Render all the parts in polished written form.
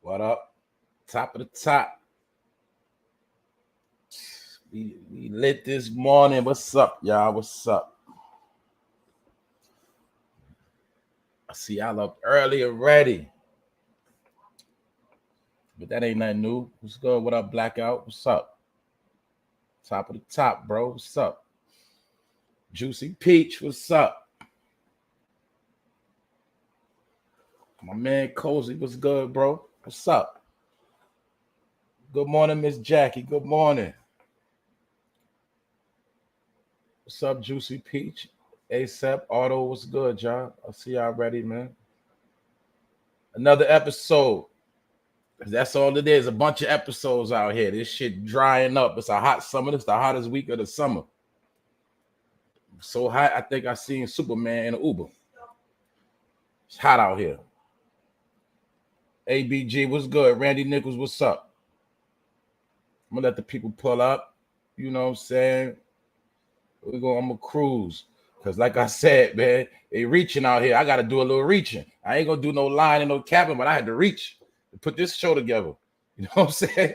What up? Top of the top. We lit this morning. What's up, y'all? What's up? I see y'all up early already. But that ain't nothing new. What's good? What up, Blackout? What's up? Top of the top, bro. What's up? Juicy Peach, what's up? My man Cozy, what's good, bro? What's up? Good morning, Miss Jackie. Good morning. What's up, Juicy Peach? ASAP Auto, what's good, y'all? I see y'all ready, man. Another episode. That's all it is. A bunch of episodes out here. This shit drying up. It's a hot summer. It's the hottest week of the summer. So hot, I think I seen Superman in an Uber. It's hot out here. ABG, what's good? Randy Nichols, what's up? I'm gonna let the people pull up. You know what I'm saying? I'm gonna cruise. Because like I said, man, they reaching out here. I gotta do a little reaching. I ain't gonna do no line and no capping, but I had to reach to put this show together. You know what I'm saying?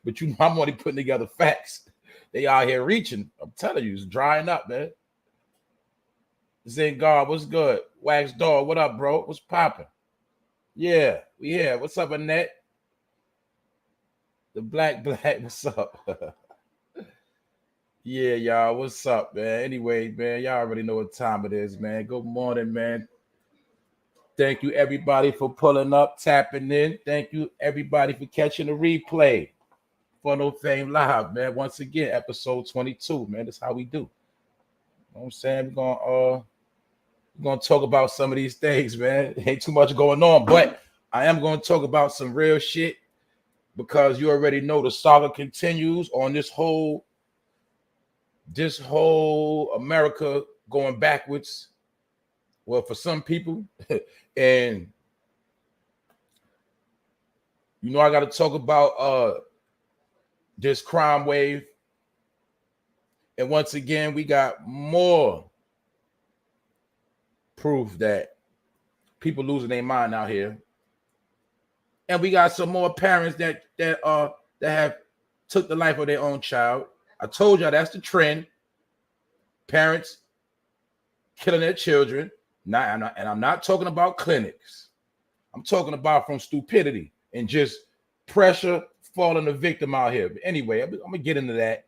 But you know, I'm only putting together facts. They out here reaching. I'm telling you, it's drying up, man. Zengar, what's good? Wax Dog, what up, bro? What's popping? Yeah, we here. What's up, Annette? The black, what's up? Yeah, y'all, what's up, man? Anyway, man, y'all already know what time it is, man. Good morning, man. Thank you, everybody, for pulling up, tapping in. Thank you, everybody, for catching the replay. Funnel Fame Live, man. Once again, episode 22, man. That's how we do. You know what I'm saying? We're gonna talk about some of these things, man. Ain't too much going on, but I am gonna talk about some real shit because you already know the saga continues on this whole America going backwards. Well, for some people, and you know, I got to talk about this crime wave. And once again, we got more proof that people losing their mind out here. And we got some more parents that have took the life of their own child. I told y'all that's the trend. Parents killing their children. I'm not talking about clinics. I'm talking about from stupidity and just pressure falling the victim out here. But anyway, I'm gonna get into that.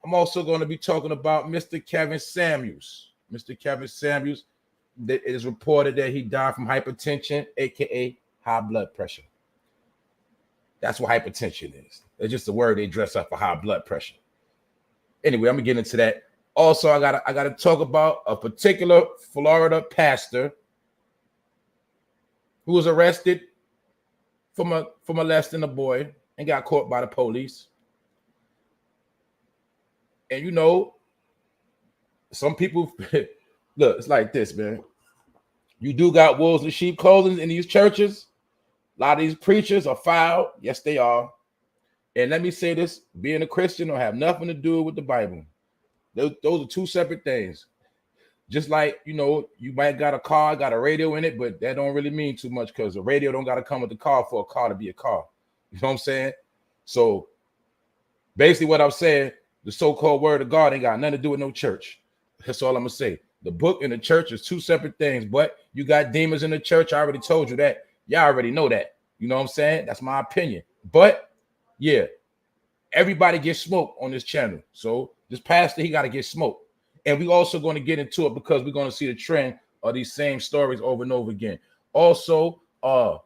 I'm also going to be talking about Mr. Kevin Samuels. Mr. Kevin Samuels, that it is reported that he died from hypertension, aka high blood pressure. That's what hypertension is. It's just a word they dress up for high blood pressure. Anyway, I'm gonna get into that. Also, I gotta talk about a particular Florida pastor who was arrested for molesting a boy and got caught by the police. And you know, some people look, it's like this, man. You do got wolves in sheep clothing in these churches. A lot of these preachers are foul. Yes, they are. And let me say this: being a Christian don't have nothing to do with the Bible. Those are two separate things. Just like, you know, you might got a car, got a radio in it, but that don't really mean too much because the radio don't got to come with the car for a car to be a car. You know what I'm saying? So basically what I'm saying, the so-called word of God ain't got nothing to do with no church. That's all I'm going to say. The book and the church is two separate things, but you got demons in the church. I already told you that. Y'all already know that. You know what I'm saying? That's my opinion. But yeah, everybody gets smoked on this channel. So this pastor, he got to get smoked. And we also going to get into it because we're going to see the trend of these same stories over and over again. Also, two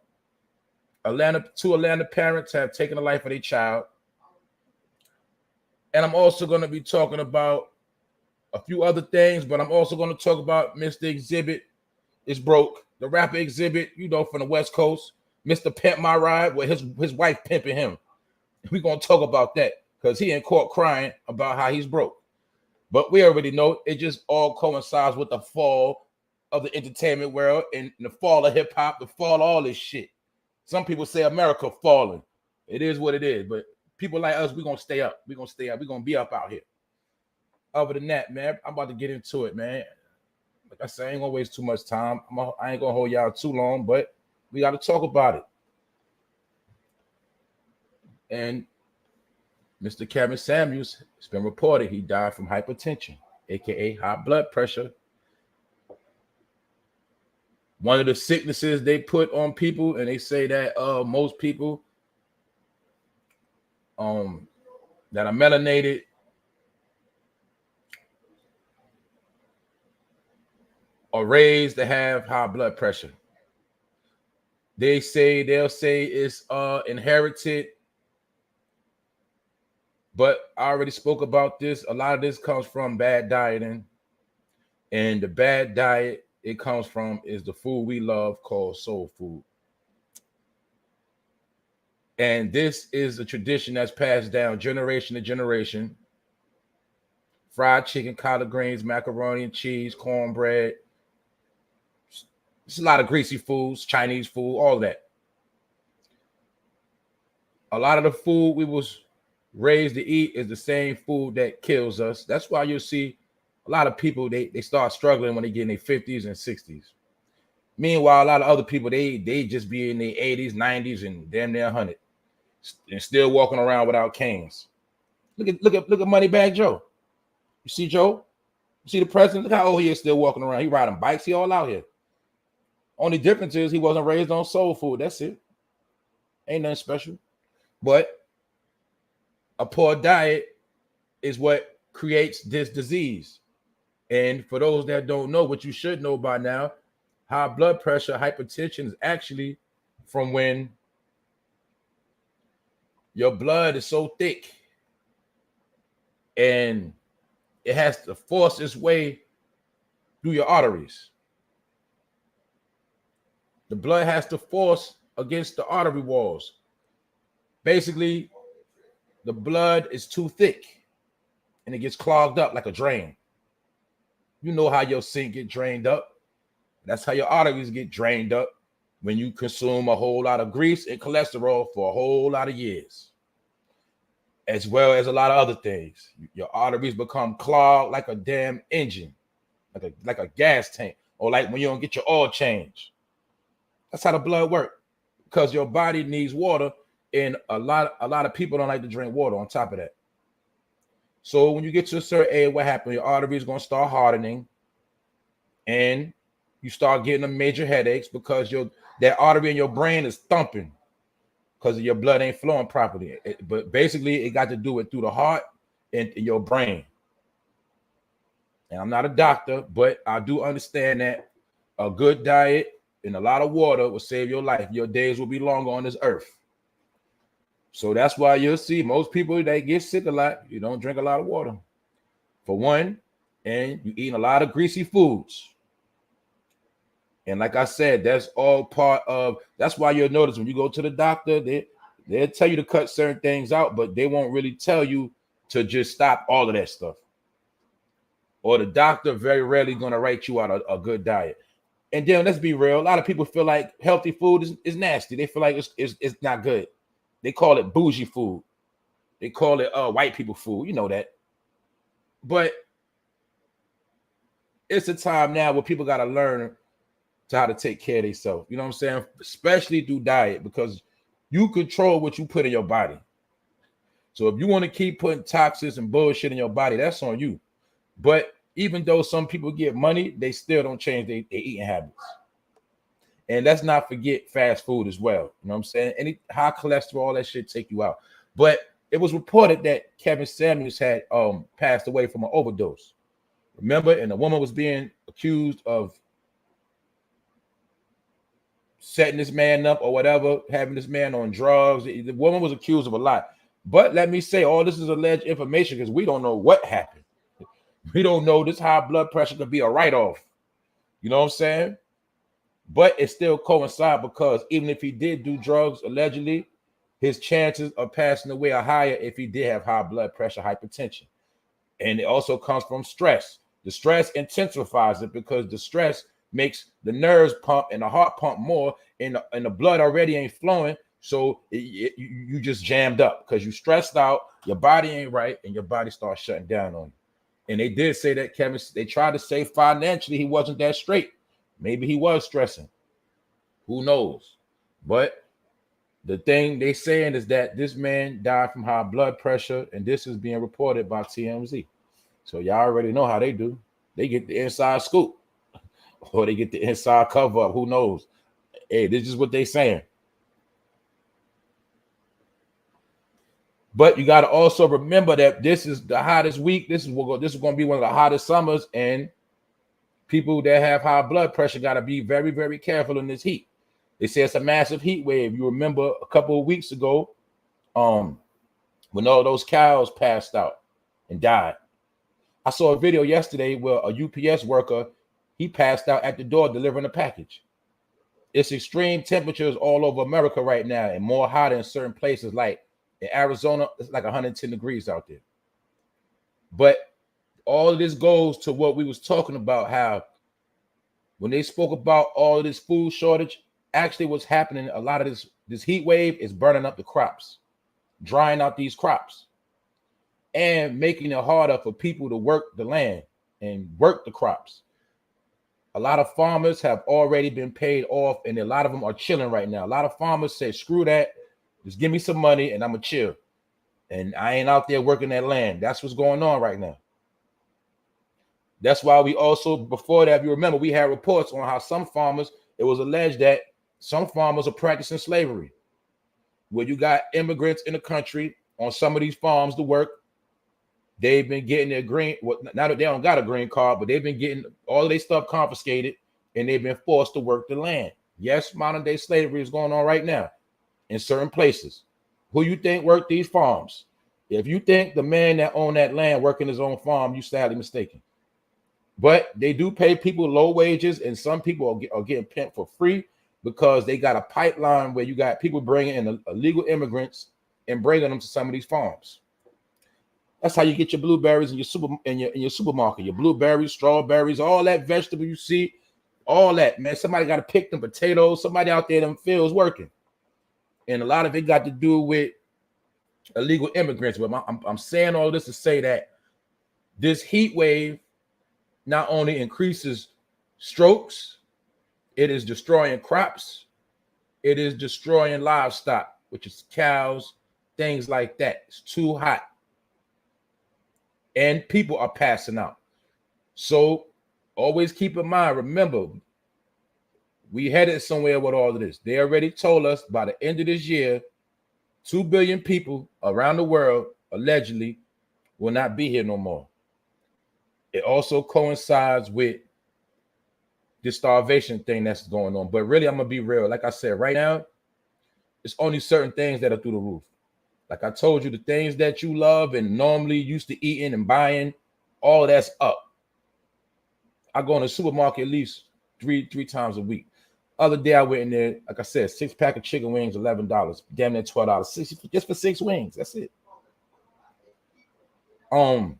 Atlanta parents have taken the life of their child. And I'm also going to be talking about a few other things, but I'm also going to talk about Mr. XZIBIT is broke. The rapper XZIBIT, you know, from the West Coast. Mr. Pimp My Ride, with his wife pimping him. We're going to talk about that because he in court crying about how he's broke. But we already know it just all coincides with the fall of the entertainment world and the fall of hip-hop, the fall of all this shit. Some people say America falling. It is what it is. But people like us, we're going to stay up. We're going to stay up. We're going to be up out here. Other than that, man, I'm about to get into it, man. Like I said, I ain't going to waste too much time. I ain't going to hold y'all too long, but We got to talk about it. And Mr. Kevin Samuels, it's been reported he died from hypertension, aka high blood pressure. One of the sicknesses they put on people, and they say that most people that are melanated are raised to have high blood pressure. They'll say it's inherited, but I already spoke about this. A lot of this comes from bad dieting, and the bad diet it comes from is the food we love called soul food. And this is a tradition that's passed down generation to generation. Fried chicken, collard greens, macaroni and cheese, cornbread. It's a lot of greasy foods, Chinese food, all that. A lot of the food we was raised to eat is the same food that kills us. That's why you'll see a lot of people, they start struggling when they get in their 50s and 60s. Meanwhile, a lot of other people, they just be in their 80s, 90s, and damn near 100, and still walking around without canes. Look at Moneybag Joe. You see Joe? You see the president? Look how old he is, still walking around. He riding bikes. He all out here. Only difference is he wasn't raised on soul food. That's it. Ain't nothing special. But a poor diet is what creates this disease. And for those that don't know, what you should know by now, high blood pressure, hypertension is actually from when your blood is so thick and it has to force its way through your arteries. The blood has to force against the artery walls. Basically, the blood is too thick and it gets clogged up like a drain. You know how your sink get drained up. That's how your arteries get drained up when you consume a whole lot of grease and cholesterol for a whole lot of years, as well as a lot of other things. Your arteries become clogged like a damn engine, like a gas tank, or like when you don't get your oil changed. That's how the blood works, because your body needs water, and a lot of people don't like to drink water on top of that. So when you get to a certain age, what happens? Your arteries going to start hardening, and you start getting a major headaches because that artery in your brain is thumping because your blood ain't flowing properly. But basically, it got to do it through the heart and your brain. And I'm not a doctor, but I do understand that a good diet and a lot of water will save your life. Your days will be longer on this earth. So that's why you'll see most people, they get sick a lot. You don't drink a lot of water, for one, and you eat a lot of greasy foods. And like I said, that's all part of, that's why you'll notice when you go to the doctor, they'll tell you to cut certain things out, but they won't really tell you to just stop all of that stuff. Or the doctor very rarely going to write you out a good diet. And then let's be real, a lot of people feel like healthy food is nasty. They feel like it's not good. They call it bougie food. They call it white people food. You know that. But it's a time now where people got to learn to how to take care of themselves. You know what I'm saying? Especially through diet, because you control what you put in your body. So if you want to keep putting toxins and bullshit in your body, that's on you. But even though some people get money, they still don't change their eating habits. And let's not forget fast food as well. You know what I'm saying? Any high cholesterol, all that shit take you out. But it was reported that Kevin Samuels had passed away from an overdose. Remember? And the woman was being accused of setting this man up or whatever, having this man on drugs. The woman was accused of a lot. But let me say, all this is alleged information because we don't know what happened. We don't know this high blood pressure could be a write-off. You know what I'm saying? But it still coincides because even if he did do drugs, allegedly, his chances of passing away are higher if he did have high blood pressure, hypertension. And it also comes from stress. The stress intensifies it because the stress makes the nerves pump and the heart pump more, and the blood already ain't flowing. So you just jammed up because you stressed out, your body ain't right, and your body starts shutting down on you. And they did say that Kevin, they tried to say financially he wasn't that straight. Maybe he was stressing. Who knows? But the thing they saying is that this man died from high blood pressure, and this is being reported by TMZ. So y'all already know how they do. They get the inside scoop, or they get the inside cover up. Who knows? Hey, this is what they saying. But you got to also remember that this is the hottest week. This is going to be one of the hottest summers, and people that have high blood pressure got to be very, very careful in this heat. They say it's a massive heat wave. You remember a couple of weeks ago, when all those cows passed out and died. I saw a video yesterday where a UPS worker, he passed out at the door delivering a package. It's extreme temperatures all over America right now, and more hotter in certain places. Like in Arizona, it's like 110 degrees out there. But all of this goes to what we was talking about, how when they spoke about all of this food shortage, actually what's happening, a lot of this heat wave is burning up the crops, drying out these crops, and making it harder for people to work the land and work the crops. A lot of farmers have already been paid off, and a lot of them are chilling right now. A lot of farmers say, screw that, just give me some money and I'm gonna chill. And I ain't out there working that land. That's what's going on right now. That's why we also, before that, if you remember, we had reports on how some farmers, it was alleged that some farmers are practicing slavery, where you got immigrants in the country on some of these farms to work. They've been getting their green, well, now that they don't got a green card, but they've been getting all of their stuff confiscated, and they've been forced to work the land. Yes, modern day slavery is going on right now in certain places. Who you think worked these farms? If you think the man that owned that land working his own farm, you sadly mistaken. But they do pay people low wages, and some people are getting pimped for free because they got a pipeline where you got people bringing in illegal immigrants and bringing them to some of these farms. That's how you get your blueberries in your supermarket. Your blueberries, strawberries, all that vegetable you see, all that, man. Somebody got to pick them potatoes. Somebody out there in them fields working. And a lot of it got to do with illegal immigrants. But I'm saying all this to say that this heat wave not only increases strokes, it is destroying crops, it is destroying livestock, which is cows, things like that. It's too hot. And people are passing out. So always keep in mind, remember, we headed somewhere with all of this. They already told us by the end of this year, 2 billion people around the world allegedly will not be here no more. It also coincides with the starvation thing that's going on. But really, I'm going to be real. Like I said, right now, it's only certain things that are through the roof. Like I told you, the things that you love and normally used to eating and buying, all of that's up. I go in the supermarket at least three times a week. Other day I went in there, like I said, 6-pack of chicken wings, $11, damn near $12, just for 6 wings. That's it. And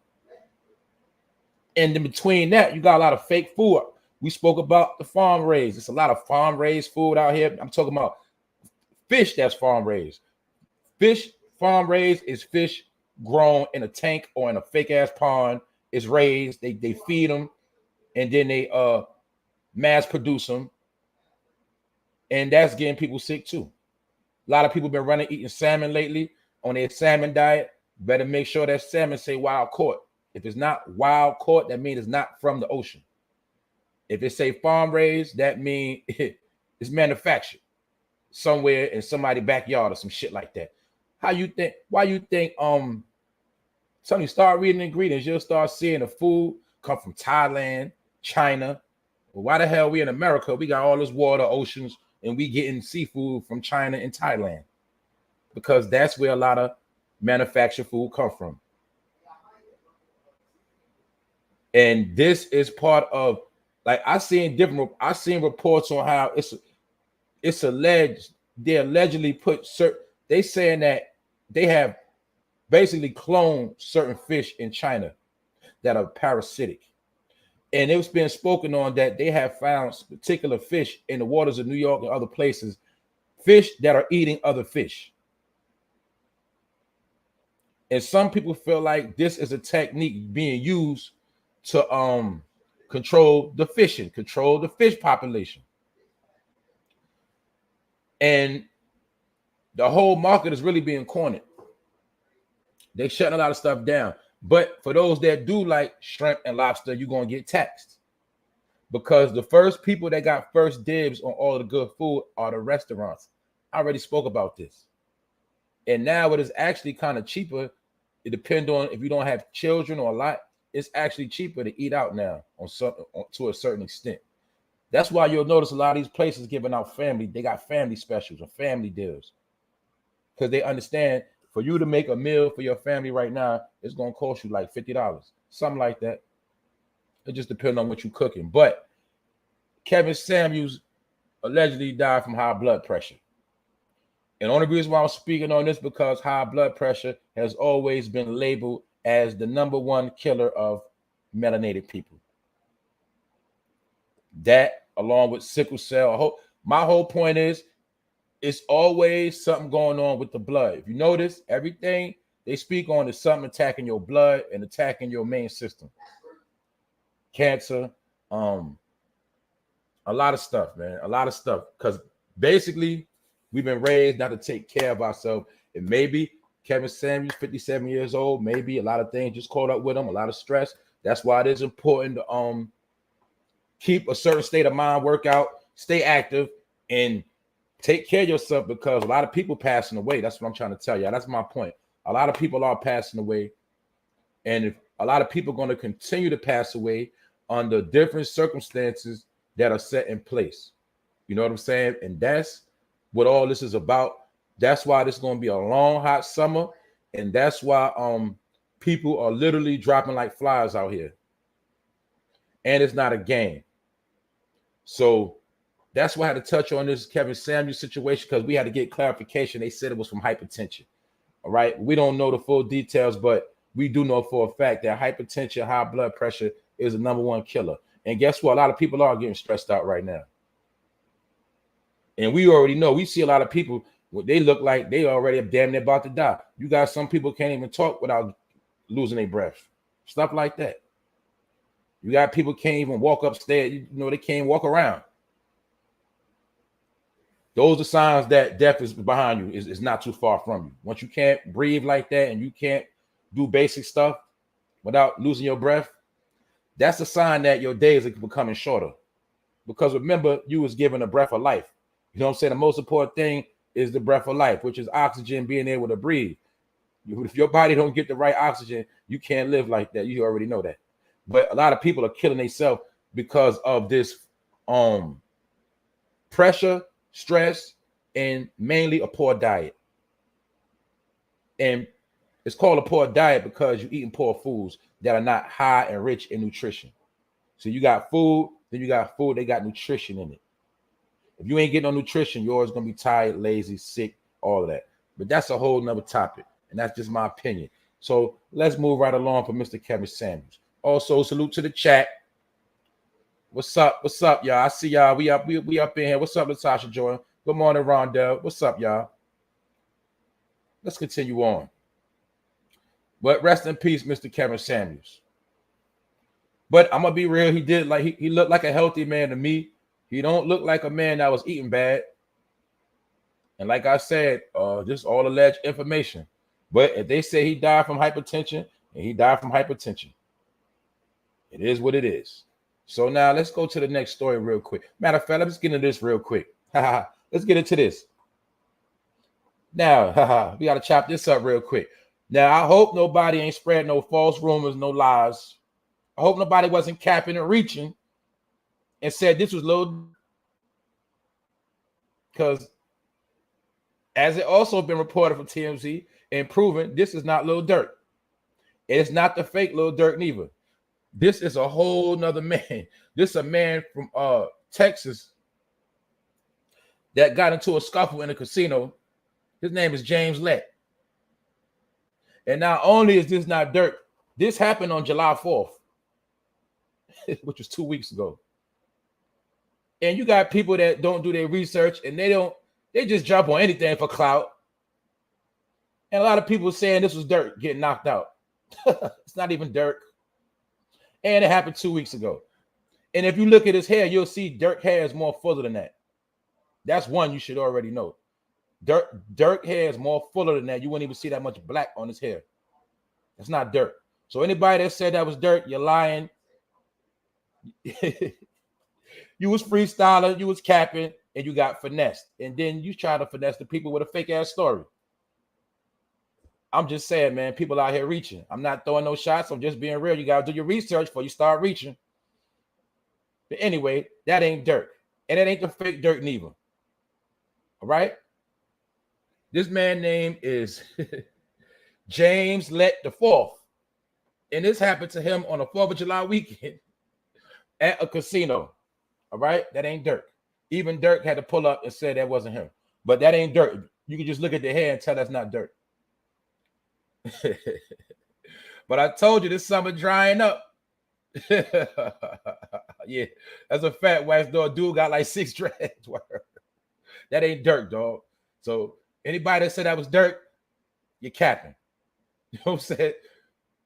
in between that, you got a lot of fake food. We spoke about the farm raised. It's a lot of farm raised food out here. I'm talking about fish that's farm raised. Fish farm raised is fish grown in a tank or in a fake ass pond. It's raised. They feed them, and then they mass produce them, and that's getting people sick too. A lot of people been eating salmon lately on their salmon diet. Better make sure that salmon say wild caught. If it's not wild caught, that means it's not from the ocean. If it say farm raised, that means it's manufactured somewhere in somebody's backyard or some shit like that. How you think? Why you think? Sonny, start reading ingredients. You'll start seeing the food come from Thailand, China. Well, why the hell we in America? We got all this water, oceans, and we getting seafood from China and Thailand, because that's where a lot of manufactured food come from. And this is part of, like, I seen reports on how it's alleged they allegedly put they saying that they have basically cloned certain fish in China that are parasitic. And it's been spoken on that they have found particular fish in the waters of New York and other places, fish that are eating other fish. And some people feel like this is a technique being used to control the fishing, control the fish population. And the whole market is really being cornered. They shutting a lot of stuff down. But for those that do like shrimp and lobster, you're going to get taxed. Because the first people that got first dibs on all the good food are the restaurants. I already spoke about this. And now it is actually kind of cheaper. It depends on if you don't have children or a lot. It's actually cheaper to eat out now to a certain extent. That's why you'll notice a lot of these places giving out family. They got family specials or family deals. Because they understand for you to make a meal for your family right now, it's going to cost you like $50, something like that. It just depends on what you're cooking. But Kevin Samuels allegedly died from high blood pressure. And the only reason why I'm speaking on this because high blood pressure has always been labeled as the #1 killer of melanated people. That, along with sickle cell, my whole point is, it's always something going on with the blood. If you notice, everything they speak on is something attacking your blood and attacking your main system. Cancer, a lot of stuff, man. A lot of stuff. Because basically, we've been raised not to take care of ourselves. And maybe Kevin Samuels, 57 years old, maybe a lot of things just caught up with him, a lot of stress. That's why it is important to keep a certain state of mind, work out, stay active, and take care of yourself, because a lot of people passing away. That's what I'm trying to tell you. That's my point. A lot of people are passing away. And if a lot of people are going to continue to pass away under different circumstances that are set in place. You know what I'm saying? And that's what all this is about. That's why this is going to be a long, hot summer. And that's why people are literally dropping like flies out here. And it's not a game. So that's why I had to touch on this Kevin Samuels situation, because we had to get clarification. They said it was from hypertension. All right. We don't know the full details, but we do know for a fact that hypertension, high blood pressure is the #1 killer. And guess what? A lot of people are getting stressed out right now. And we already know, we see a lot of people, what they look like they already damn near about to die. You got some people can't even talk without losing their breath. Stuff like that. You got people can't even walk upstairs. You know, they can't walk around. Those are signs that death is behind you, is not too far from you. Once you can't breathe like that and you can't do basic stuff without losing your breath, that's a sign that your days are becoming shorter. Because remember, you was given a breath of life. You know what I'm saying? The most important thing is the breath of life, which is oxygen, being able to breathe. If your body don't get the right oxygen, you can't live like that. You already know that. But a lot of people are killing themselves because of this pressure, stress, and mainly a poor diet. And it's called a poor diet because you're eating poor foods that are not high and rich in nutrition. So you got food, then you got food, they got nutrition in it. If you ain't getting no nutrition, you're always going to be tired, lazy, sick, all of that. But that's a whole nother topic. And that's just my opinion. So let's move right along for Mr. Kevin Samuels. Also, salute to the chat. What's up? What's up, y'all? I see y'all. We up in here. What's up, Latasha Jordan? Good morning, Rondell. What's up, y'all? Let's continue on. But rest in peace, Mr. Kevin Samuels. But I'm gonna be real. He did like he looked like a healthy man to me. He don't look like a man that was eating bad. And like I said, just all alleged information. But if they say he died from hypertension, and he died from hypertension, it is what it is. So now let's go to the next story real quick. Matter of fact, let's get into this real quick. Let's get into this. Now, we got to chop this up real quick. Now, I hope nobody ain't spreading no false rumors, no lies. I hope nobody wasn't capping and reaching and said this was low. Because as it also been reported from TMZ and proven, this is not Lil Durk. It's not the fake Lil Durk neither. This is a whole nother man. This is a man from Texas that got into a scuffle in a casino. His name is James Lett. And not only is this not Durk, this happened on July 4th, which was 2 weeks ago. And you got people that don't do their research and they just jump on anything for clout. And a lot of people saying this was Durk getting knocked out. It's not even Durk. And it happened 2 weeks ago. And if you look at his hair, you'll see Durk hair is more fuller than that. That's one you should already know. Dirk hair is more fuller than that. You wouldn't even see that much black on his hair. That's not Dirk. So anybody that said that was Dirk, you're lying. You was freestyling, you was capping, and you got finessed. And then you try to finesse the people with a fake ass story. I'm just saying, man, people out here reaching. I'm not throwing no shots. I'm just being real. You got to do your research before you start reaching. But anyway, that ain't Dirk. And it ain't the fake Dirk neither. All right? This man's name is James Lett the Fourth. And this happened to him on a 4th of July weekend at a casino. All right? That ain't Dirk. Even Dirk had to pull up and say that wasn't him. But that ain't Dirk. You can just look at the hair and tell that's not Dirk. But I told you this summer drying up. Yeah, that's a fat wax dog. Dude got like 6 dreads. That ain't Dirk, dog. So anybody that said that was Dirk, you're capping. You know what I'm saying?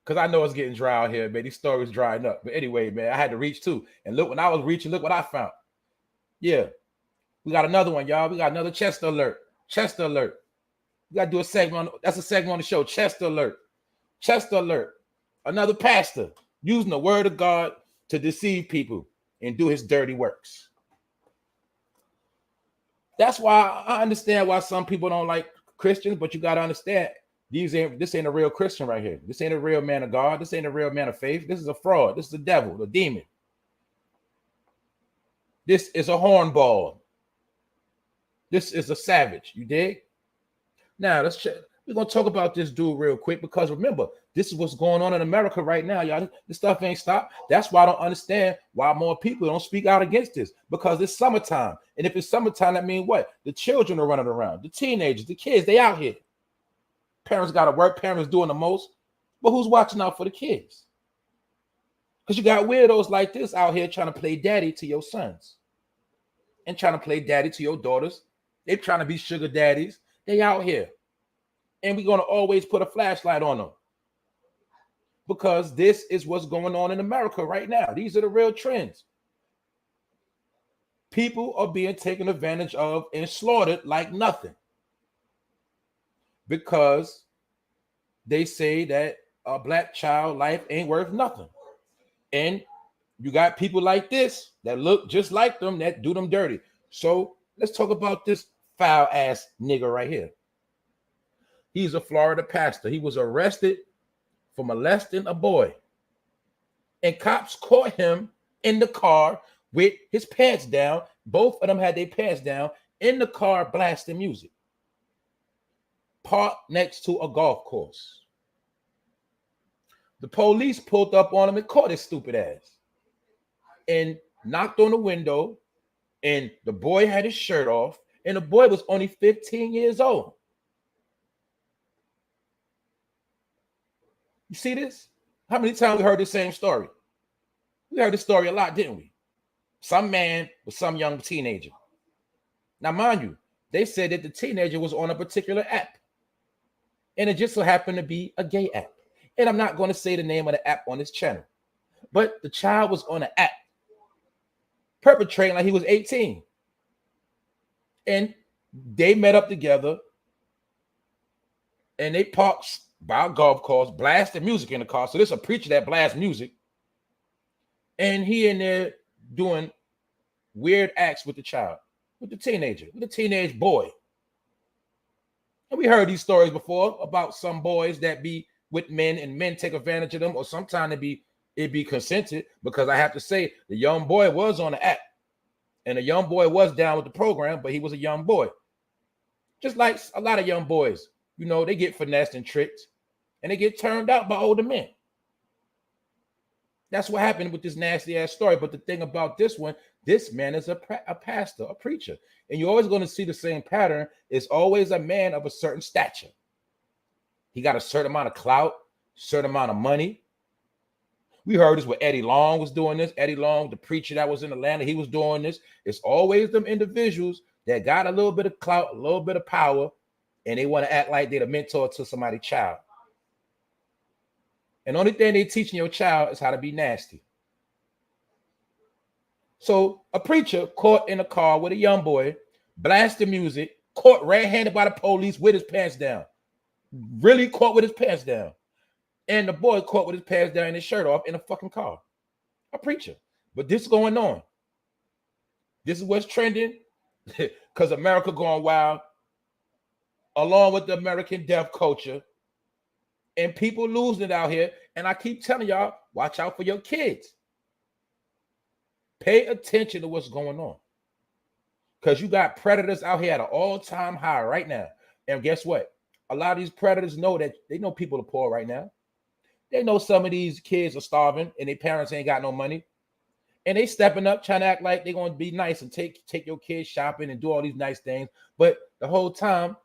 Because I know it's getting dry out here, man. These stories drying up. But anyway, man, I had to reach too. And look, when I was reaching, look what I found. Yeah, we got another one, y'all. We got another Chester alert. Chester alert. We got to do a segment on, that's a segment on the show. Chester alert. Chester alert. Another pastor using the word of God to deceive people and do his dirty works. That's why I understand why some people don't like Christians, but you got to understand this ain't a real Christian right here. This ain't a real man of God. This ain't a real man of faith. This is a fraud. This is the devil, the demon. This is a hornball. This is a savage. You dig? Now, we're going to talk about this dude real quick because remember, this is what's going on in America right now, y'all. This stuff ain't stopped. That's why I don't understand why more people don't speak out against this, because it's summertime. And if it's summertime, that means what? The children are running around. The teenagers, the kids, they out here. Parents got to work. Parents doing the most. But who's watching out for the kids? Because you got weirdos like this out here trying to play daddy to your sons and trying to play daddy to your daughters. They're trying to be sugar daddies. They out here. And we're going to always put a flashlight on them. Because this is what's going on in America right now. These are the real trends. People are being taken advantage of and slaughtered like nothing. Because they say that a black child life ain't worth nothing. And you got people like this that look just like them that do them dirty. So let's talk about this foul ass nigga right here. He's a Florida pastor. He was arrested for molesting a boy. And cops caught him in the car with his pants down. Both of them had their pants down in the car blasting music. Parked next to a golf course. The police pulled up on him and caught his stupid ass. And knocked on the window. And the boy had his shirt off. And the boy was only 15 years old. You see this? How many times we heard the same story? We heard this story a lot, didn't we? Some man with some young teenager. Now, mind you, they said that the teenager was on a particular app. And it just so happened to be a gay app. And I'm not going to say the name of the app on this channel. But the child was on an app perpetrating like he was 18. And they met up together. And they parked by a golf course, blasting music in the car. So there's a preacher that blasts music. And he in there doing weird acts with the child, with the teenager, with the teenage boy. And we heard these stories before about some boys that be with men and men take advantage of them, or sometimes it be consented, because I have to say the young boy was on the app and the young boy was down with the program, but he was a young boy. Just like a lot of young boys, you know, they get finessed and tricked and they get turned out by older men. That's what happened with this nasty ass story. But the thing about this one, this man is a pastor, a preacher. And you're always going to see the same pattern. It's always a man of a certain stature. He got a certain amount of clout, certain amount of money. We heard this where Eddie Long was doing this. Eddie Long, the preacher that was in Atlanta, he was doing this. It's always them individuals that got a little bit of clout, a little bit of power, and they want to act like they're the mentor to somebody's child. And the only thing they're teaching your child is how to be nasty. So a preacher caught in a car with a young boy blasting music, caught red-handed by the police with his pants down. Really caught with his pants down. And the boy caught with his pants down and his shirt off in a fucking car. A preacher. But this is going on. This is what's trending because America going wild, along with the American deaf culture, and people losing it out here. And I keep telling y'all, watch out for your kids. Pay attention to what's going on, because you got predators out here at an all-time high right now. And guess what? A lot of these predators know that they know people are poor right now. They know some of these kids are starving and their parents ain't got no money. And they stepping up, trying to act like they're going to be nice and take your kids shopping and do all these nice things. But the whole time,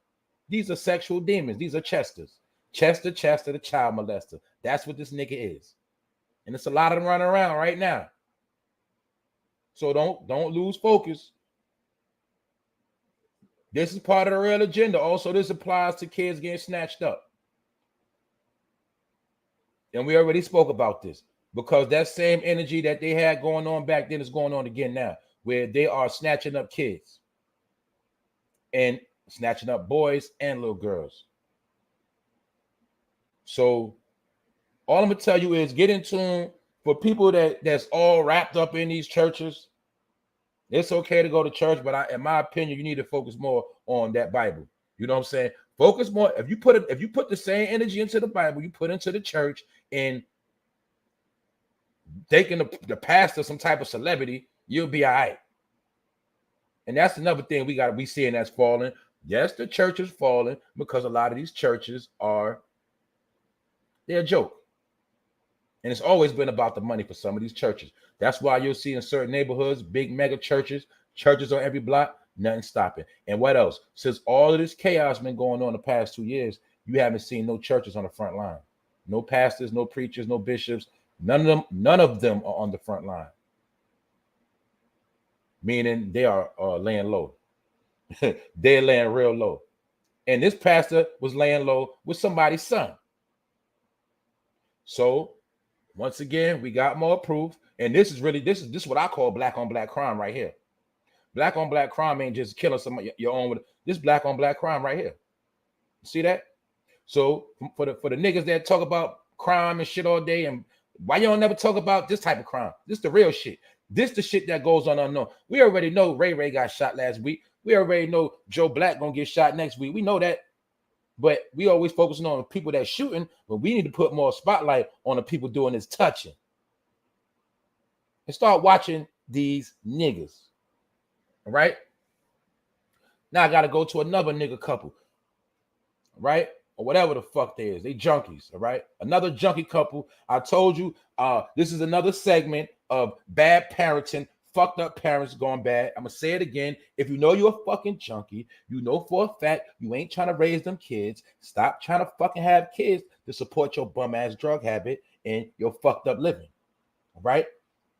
these are sexual demons. These are Chesters. Chester, the child molester. That's what this nigga is. And it's a lot of them running around right now. So don't lose focus. This is part of the real agenda. Also, this applies to kids getting snatched up. And we already spoke about this, because that same energy that they had going on back then is going on again now, where they are snatching up kids and snatching up boys and little girls. So all I'm going to tell you is get in tune. For people that's all wrapped up in these churches, it's okay to go to church, but in my opinion, you need to focus more on that Bible. You know what I'm saying? Focus more. If you put the same energy into the Bible, you put into the church, and taking the pastor some type of celebrity, you'll be all right. And that's another thing we seeing that's falling. Yes, the church is falling because a lot of these churches they're a joke. And it's always been about the money for some of these churches. That's why you'll see in certain neighborhoods, big mega churches on every block, nothing stopping. And what else? Since all of this chaos been going on the past 2 years, you haven't seen no churches on the front line. No pastors, no preachers, no bishops. None of them are on the front line. Meaning they are laying low. They're laying real low. And this pastor was laying low with somebody's son. So once again, we got more proof. And this is what I call black on black crime right here. Black on black crime ain't just killing somebody your own with this black on black crime right here. See that? So for the niggas that talk about crime and shit all day, and why y'all never talk about this type of crime? This the real shit. This the shit that goes on unknown. We already know Ray got shot last week. We already know Joe Black gonna get shot next week. We know that. But we always focusing on the people that's shooting, but we need to put more spotlight on the people doing this touching. And start watching these niggas. All right? Now I gotta go to another nigga couple. Right? Or whatever the fuck they is. They junkies, all right? Another junkie couple. I told you this is another segment of bad parenting, fucked up parents going bad. I'm gonna say it again. If you know you're a fucking junkie, you know for a fact you ain't trying to raise them kids. Stop trying to fucking have kids to support your bum ass drug habit and your fucked up living. All right?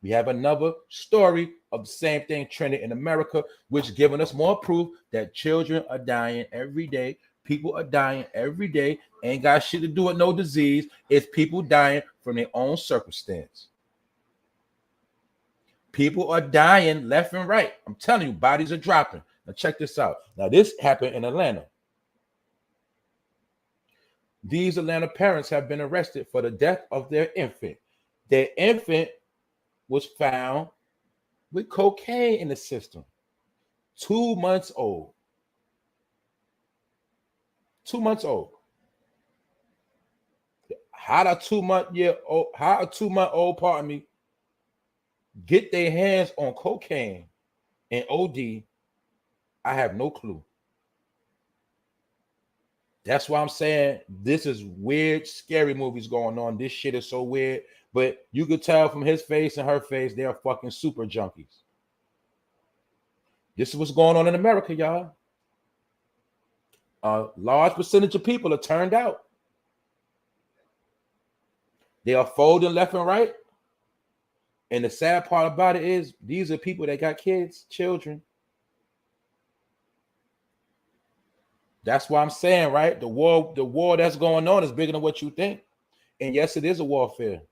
We have another story of the same thing trending in America, which giving us more proof that children are dying every day. People are dying every day. Ain't got shit to do with no disease. It's people dying from their own circumstance. People are dying left and right. I'm telling you, bodies are dropping. Now check this out. Now this happened in Atlanta. These Atlanta parents have been arrested for the death of their infant. Their infant was found with cocaine in the system. 2 months old. 2 months old. How a 2 month old, pardon me, get their hands on cocaine and OD, I have no clue. That's why I'm saying this is weird, scary movies going on. This shit is so weird, but you could tell from his face and her face, they are fucking super junkies. This is what's going on in America, y'all. A large percentage of people are turned out. They are folding left and right. And the sad part about it is these are people that got kids, children. That's why I'm saying, right? The war that's going on is bigger than what you think. And yes, it is a warfare.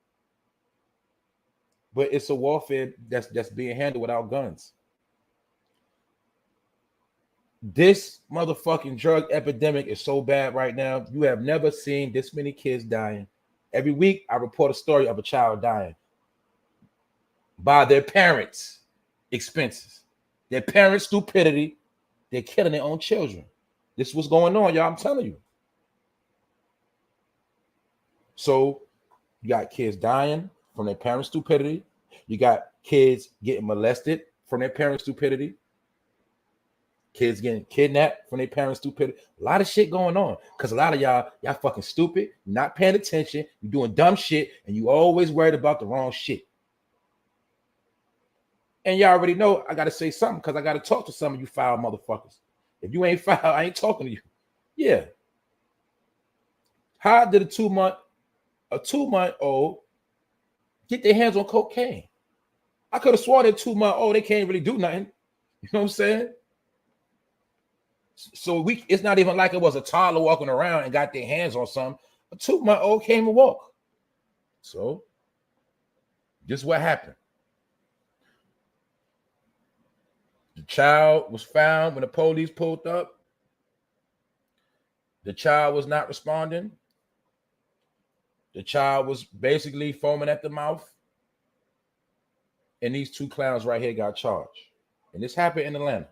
But it's a warfare that's being handled without guns. This motherfucking drug epidemic is so bad right now. You have never seen this many kids dying. Every week, I report a story of a child dying by their parents' expenses, their parents' stupidity. They're killing their own children. This is what's going on, y'all. I'm telling you. So you got kids dying from their parents' stupidity. You got kids getting molested from their parents' stupidity. Kids getting kidnapped from their parents' stupidity. A lot of shit going on because a lot of y'all fucking stupid, not paying attention, you're doing dumb shit, and you always worried about the wrong shit. And y'all already know I got to say something because I got to talk to some of you foul motherfuckers. If you ain't foul, I ain't talking to you. Yeah. How did a two-month-old get their hands on cocaine? I could have sworn that 2-month-old, they can't really do nothing. You know what I'm saying? So it's not even like it was a toddler walking around and got their hands on something. A 2-month-old came and walked. So just what happened. The child was found when the police pulled up. The child was not responding. The child was basically foaming at the mouth. And these two clowns right here got charged. And this happened in Atlanta.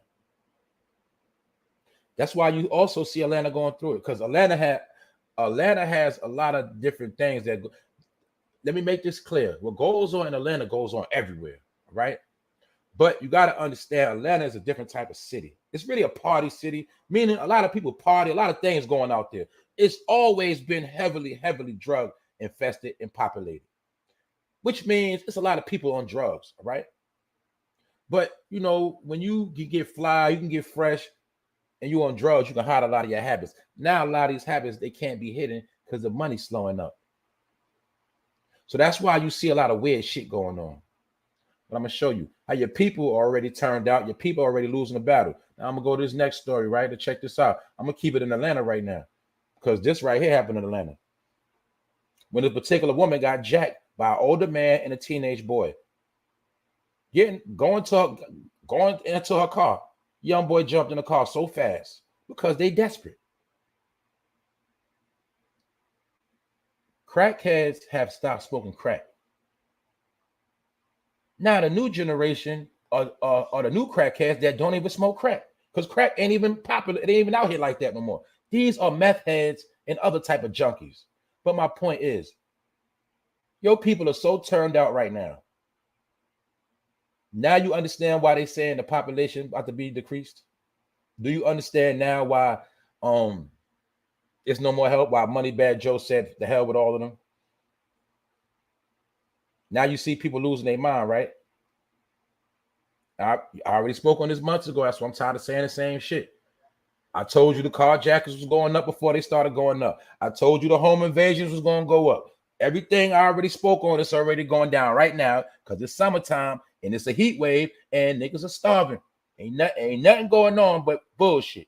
That's why you also see Atlanta going through it, because Atlanta has a lot of different things that go. Let me make this clear. What goes on in Atlanta goes on everywhere, right? But you got to understand, Atlanta is a different type of city. It's really a party city, meaning a lot of people party, a lot of things going out there. It's always been heavily drug infested and populated, which means it's a lot of people on drugs, right? But, you know, when you can get fly, you can get fresh, and you on drugs, you can hide a lot of your habits. Now, a lot of these habits, they can't be hidden because the money's slowing up. So that's why you see a lot of weird shit going on. But I'm going to show you how your people are already turned out. Your people are already losing the battle. Now, I'm going to go to this next story, right, to check this out. I'm going to keep it in Atlanta right now because this right here happened in Atlanta. When a particular woman got jacked by an older man and a teenage boy. Going into her car. Young boy jumped in the car so fast because they desperate. Crackheads have stopped smoking crack. Now the new generation are the new crackheads that don't even smoke crack because crack ain't even popular. It ain't even out here like that no more. These are meth heads and other type of junkies. But my point is, your people are so turned out right now. Now you understand why they saying the population about to be decreased? Do you understand now why it's no more help? Why Moneybag Joe said the hell with all of them? Now you see people losing their mind, right? I already spoke on this months ago. That's why I'm tired of saying the same shit. I told you the carjackers was going up before they started going up. I told you the home invasions was going to go up. Everything I already spoke on, it's already going down right now because it's summertime and it's a heat wave and niggas are starving. Ain't nothing going on but bullshit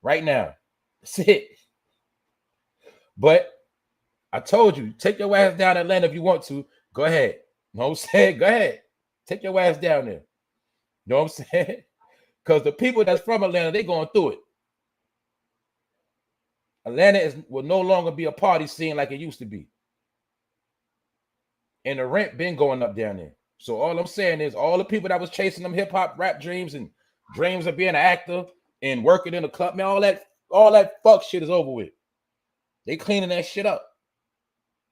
right now. That's it. But I told you, take your ass down to Atlanta if you want to. Go ahead. You know what I'm saying? Go ahead. Take your ass down there. You know what I'm saying? Because the people that's from Atlanta, they going through it. Atlanta will no longer be a party scene like it used to be. And the rent been going up down there. So all I'm saying is all the people that was chasing them hip-hop rap dreams and dreams of being an actor and working in a club, man, all that fuck shit is over with. They cleaning that shit up.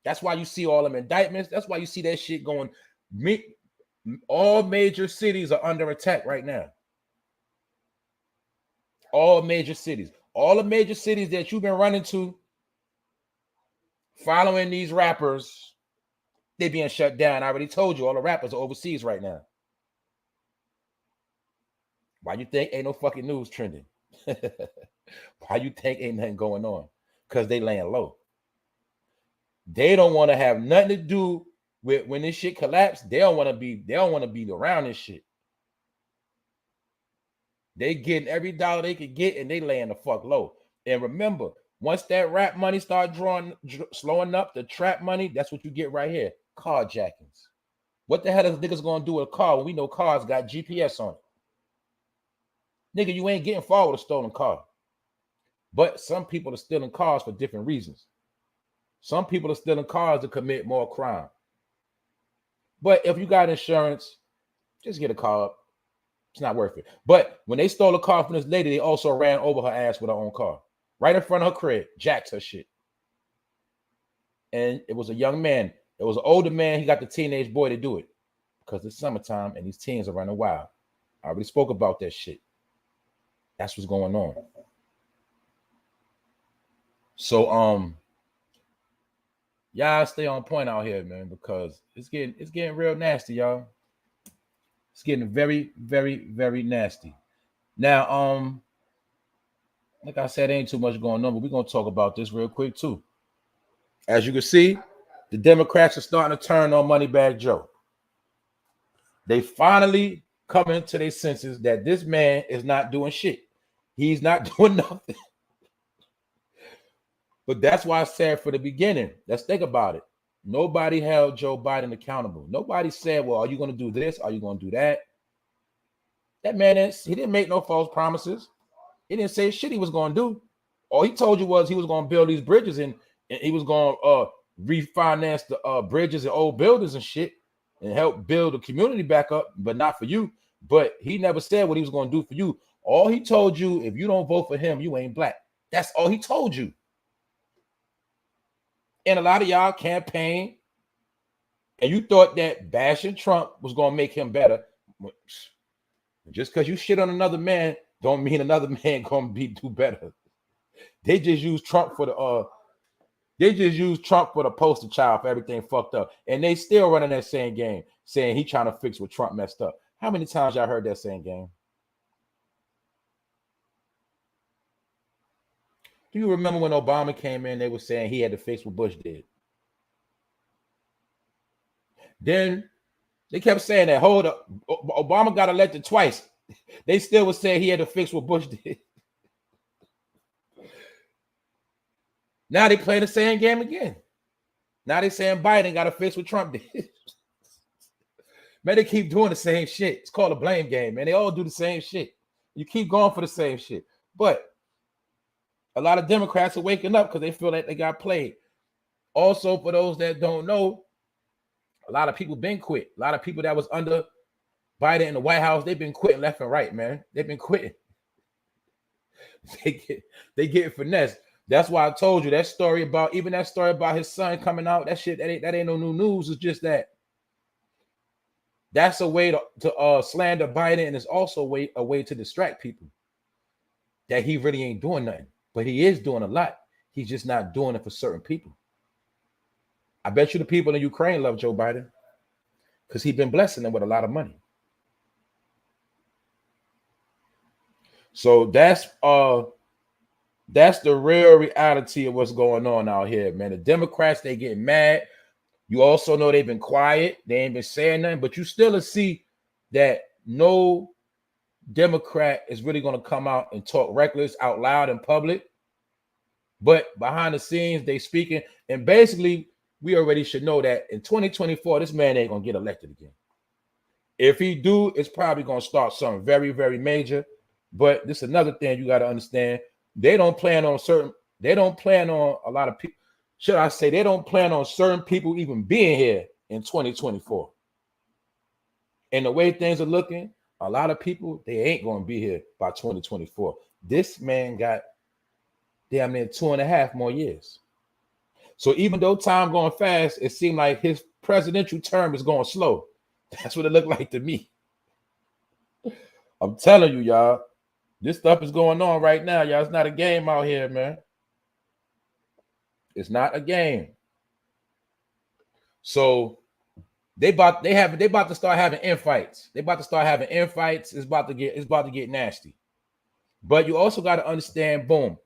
That's why you see all them indictments. That's why you see that shit going. All major cities are under attack right now. All major cities. All the major cities that you've been running to, following these rappers, they being shut down. I already told you all the rappers are overseas right now. Why you think ain't no fucking news trending? Why you think ain't nothing going on? Because they laying low. They don't want to have nothing to do with when this shit collapsed. They don't want to be around this shit. They getting every dollar they could get and they laying the fuck low. And remember, once that rap money start slowing up, the trap money, that's what you get right here. Carjackings. What the hell is niggas gonna do with a car when we know cars got GPS on it? Nigga, you ain't getting far with a stolen car. But some people are stealing cars for different reasons. Some people are stealing cars to commit more crime. But if you got insurance, just get a car. It's not worth it. But when they stole a car from this lady, they also ran over her ass with her own car. Right in front of her crib, jacked her shit. And it was a young man. It was an older man. He got the teenage boy to do it. Because it's summertime and these teens are running wild. I already spoke about that shit. That's what's going on. So y'all stay on point out here, man, because it's getting real nasty, y'all. It's getting very, very, very nasty. Now, like I said, ain't too much going on, but we're gonna talk about this real quick too. As you can see, the Democrats are starting to turn on Moneybag Joe. They finally coming to their senses that this man is not doing shit. He's not doing nothing. But that's why I said for the beginning, let's think about it. Nobody held Joe Biden accountable. Nobody said, well, are you going to do this? Are you going to do that? That man, he didn't make no false promises. He didn't say shit he was going to do. All he told you was he was going to build these bridges and he was going to refinance the bridges and old buildings and shit and help build the community back up, but not for you. But he never said what he was going to do for you. All he told you, if you don't vote for him, you ain't black. That's all he told you. And a lot of y'all campaign, and you thought that bashing Trump was going to make him better. Just because you shit on another man don't mean another man going to do better. They just use Trump for the poster child for everything fucked up. And they still running that same game, saying he trying to fix what Trump messed up. How many times y'all heard that same game? Do you remember when Obama came in, they were saying he had to fix what Bush did? Then they kept saying that, hold up, Obama got elected twice. They still was saying he had to fix what Bush did. Now they play the same game again. Now they saying Biden got to fix what Trump did. Man, they keep doing the same shit. It's called a blame game, man. They all do the same shit. You keep going for the same shit. But a lot of Democrats are waking up because they feel like they got played. Also, for those that don't know, a lot of people been quit. A lot of people that was under Biden in the White House, they've been quitting left and right, man. They've been quitting. They get finessed. That's why I told you that story about his son coming out. That shit, that ain't no new news. It's just that's a way to slander Biden, and it's also a way to distract people that he really ain't doing nothing. But he is doing a lot. He's just not doing it for certain people. I bet you the people in Ukraine love Joe Biden because he's been blessing them with a lot of money. So that's the real reality of what's going on out here, man. The Democrats, they get mad. You also know they've been quiet. They ain't been saying nothing, but you still see that no Democrat is really going to come out and talk reckless out loud in public. But behind the scenes, they speaking. And basically, we already should know that in 2024, this man ain't going to get elected again. If he do, it's probably going to start something very, very major. But this is another thing you got to understand. They don't plan on a lot of people. Should I say they don't plan on certain people even being here in 2024. And the way things are looking, a lot of people, they ain't going to be here by 2024. This man got damn near 2.5 more years. So even though time going fast, it seemed like his presidential term is going slow. That's what it looked like to me. I'm telling you, y'all, this stuff is going on right now, y'all. It's not a game out here, man. It's not a game. So they about to start having infights. They about to start having infights. It's about to get nasty. But you also got to understand, boom,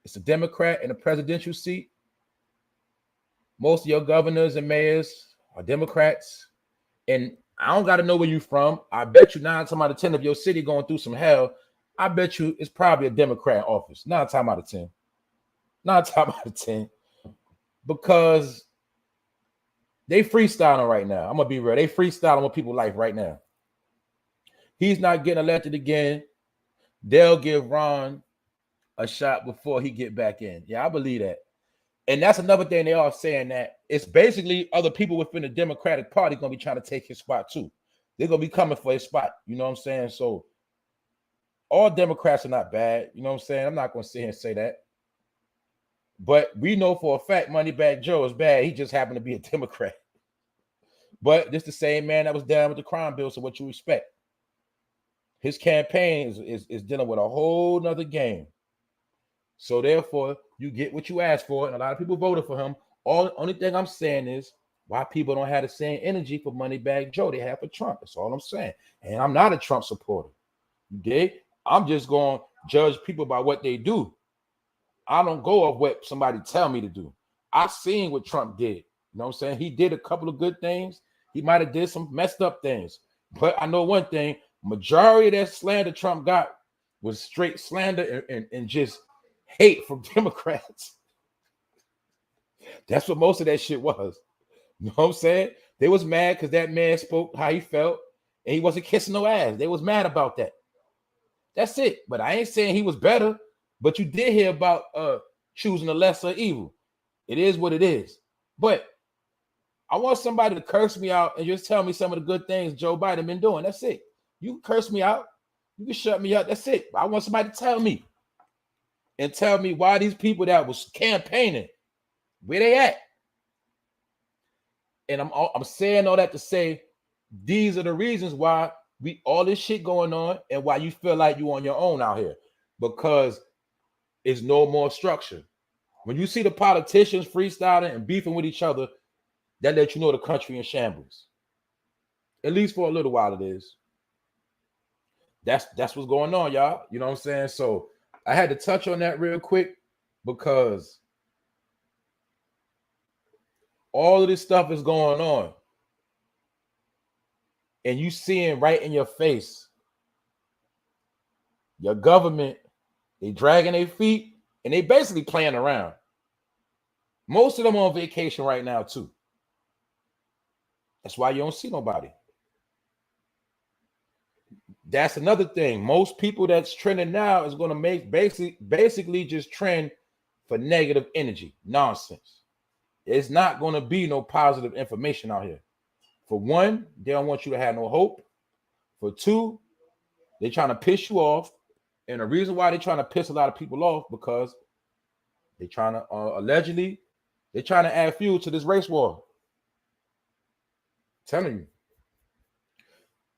it's a Democrat in a presidential seat. Most of your governors and mayors are Democrats. And I don't got to know where you're from. I bet you 9 times out of 10 of your city going through some hell. I bet you it's probably a Democrat office. 9 times out of 10. 9 times out of 10. Because they freestyling right now. I'm going to be real. They freestyling with people's life right now. He's not getting elected again. they'll give Ron a shot before he get back in. Yeah, I believe that. And that's another thing they are saying, that it's basically other people within the Democratic Party going to be trying to take his spot too. They're going to be coming for his spot. You know what I'm saying? So all Democrats are not bad. You know what I'm saying? I'm not going to sit here and say that. But we know for a fact Moneybag Joe is bad. He just happened to be a Democrat. But this the same man that was down with the crime bill, so what you expect? His campaign is dealing with a whole nother game. So therefore, you get what you asked for, and a lot of people voted for him. Only thing I'm saying is why people don't have the same energy for Moneybag Joe they have for Trump. That's all I'm saying. And I'm not a Trump supporter. You dig? I'm just going to judge people by what they do. I don't go off what somebody tell me to do. I've seen what Trump did. You know what I'm saying? He did a couple of good things. He might have did some messed up things. But I know one thing, majority of that slander Trump got was straight slander and just hate from Democrats. That's what most of that shit was. You know what I'm saying? They was mad because that man spoke how he felt and he wasn't kissing no ass. They was mad about that. That's it. But I ain't saying he was better. But you did hear about choosing the lesser evil. It is what it is. But I want somebody to curse me out and just tell me some of the good things Joe Biden been doing. That's it. You can curse me out. You can shut me up. That's it. I want somebody to tell me. And tell me why these people that was campaigning, where they at? And I'm saying all that to say these are the reasons why all this shit going on and why you feel like you on your own out here. Because it's no more structure. When you see the politicians freestyling and beefing with each other, that lets you know the country in shambles. At least for a little while it is. That's what's going on, y'all. You know what I'm saying? So I had to touch on that real quick because all of this stuff is going on. And you seeing right in your face, your government, they dragging their feet and they basically playing around. Most of them on vacation right now too. That's why you don't see nobody. That's another thing. Most people that's trending now is going to make basically just trend for negative energy, nonsense. It's not going to be no positive information out here. For one, they don't want you to have no hope. For two, they're trying to piss you off. And the reason why they're trying to piss a lot of people off because they're trying to allegedly, they're trying to add fuel to this race war. I'm telling you.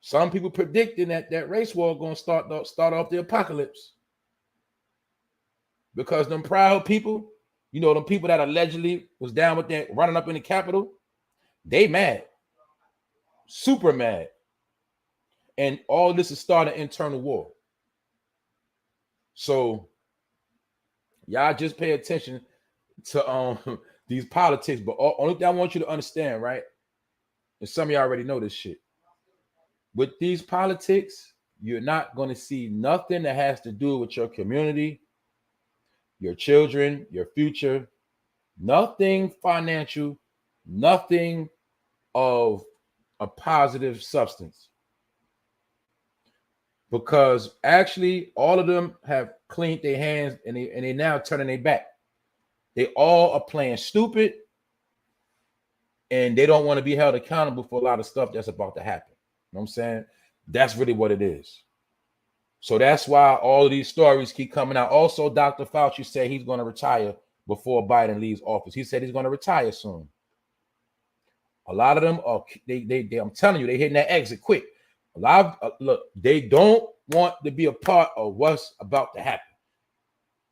Some people predicting that race war going to start off the apocalypse. Because them proud people, you know, them people that allegedly was down with that running up in the Capitol, they mad. Super mad. And all this is starting an internal war. So y'all just pay attention to these politics. But only thing I want you to understand, right? And some of y'all already know this shit. With these politics, you're not going to see nothing that has to do with your community, your children, your future, nothing financial, nothing of a positive substance. Because actually, all of them have cleaned their hands and they now turning their back. They all are playing stupid and they don't want to be held accountable for a lot of stuff that's about to happen. You know what I'm saying? That's really what it is. So that's why all of these stories keep coming out. Also, Dr. Fauci said he's going to retire before Biden leaves office. He said he's going to retire soon. A lot of them are, they I'm telling you, they're hitting that exit quick. A lot of, look, they don't want to be a part of what's about to happen.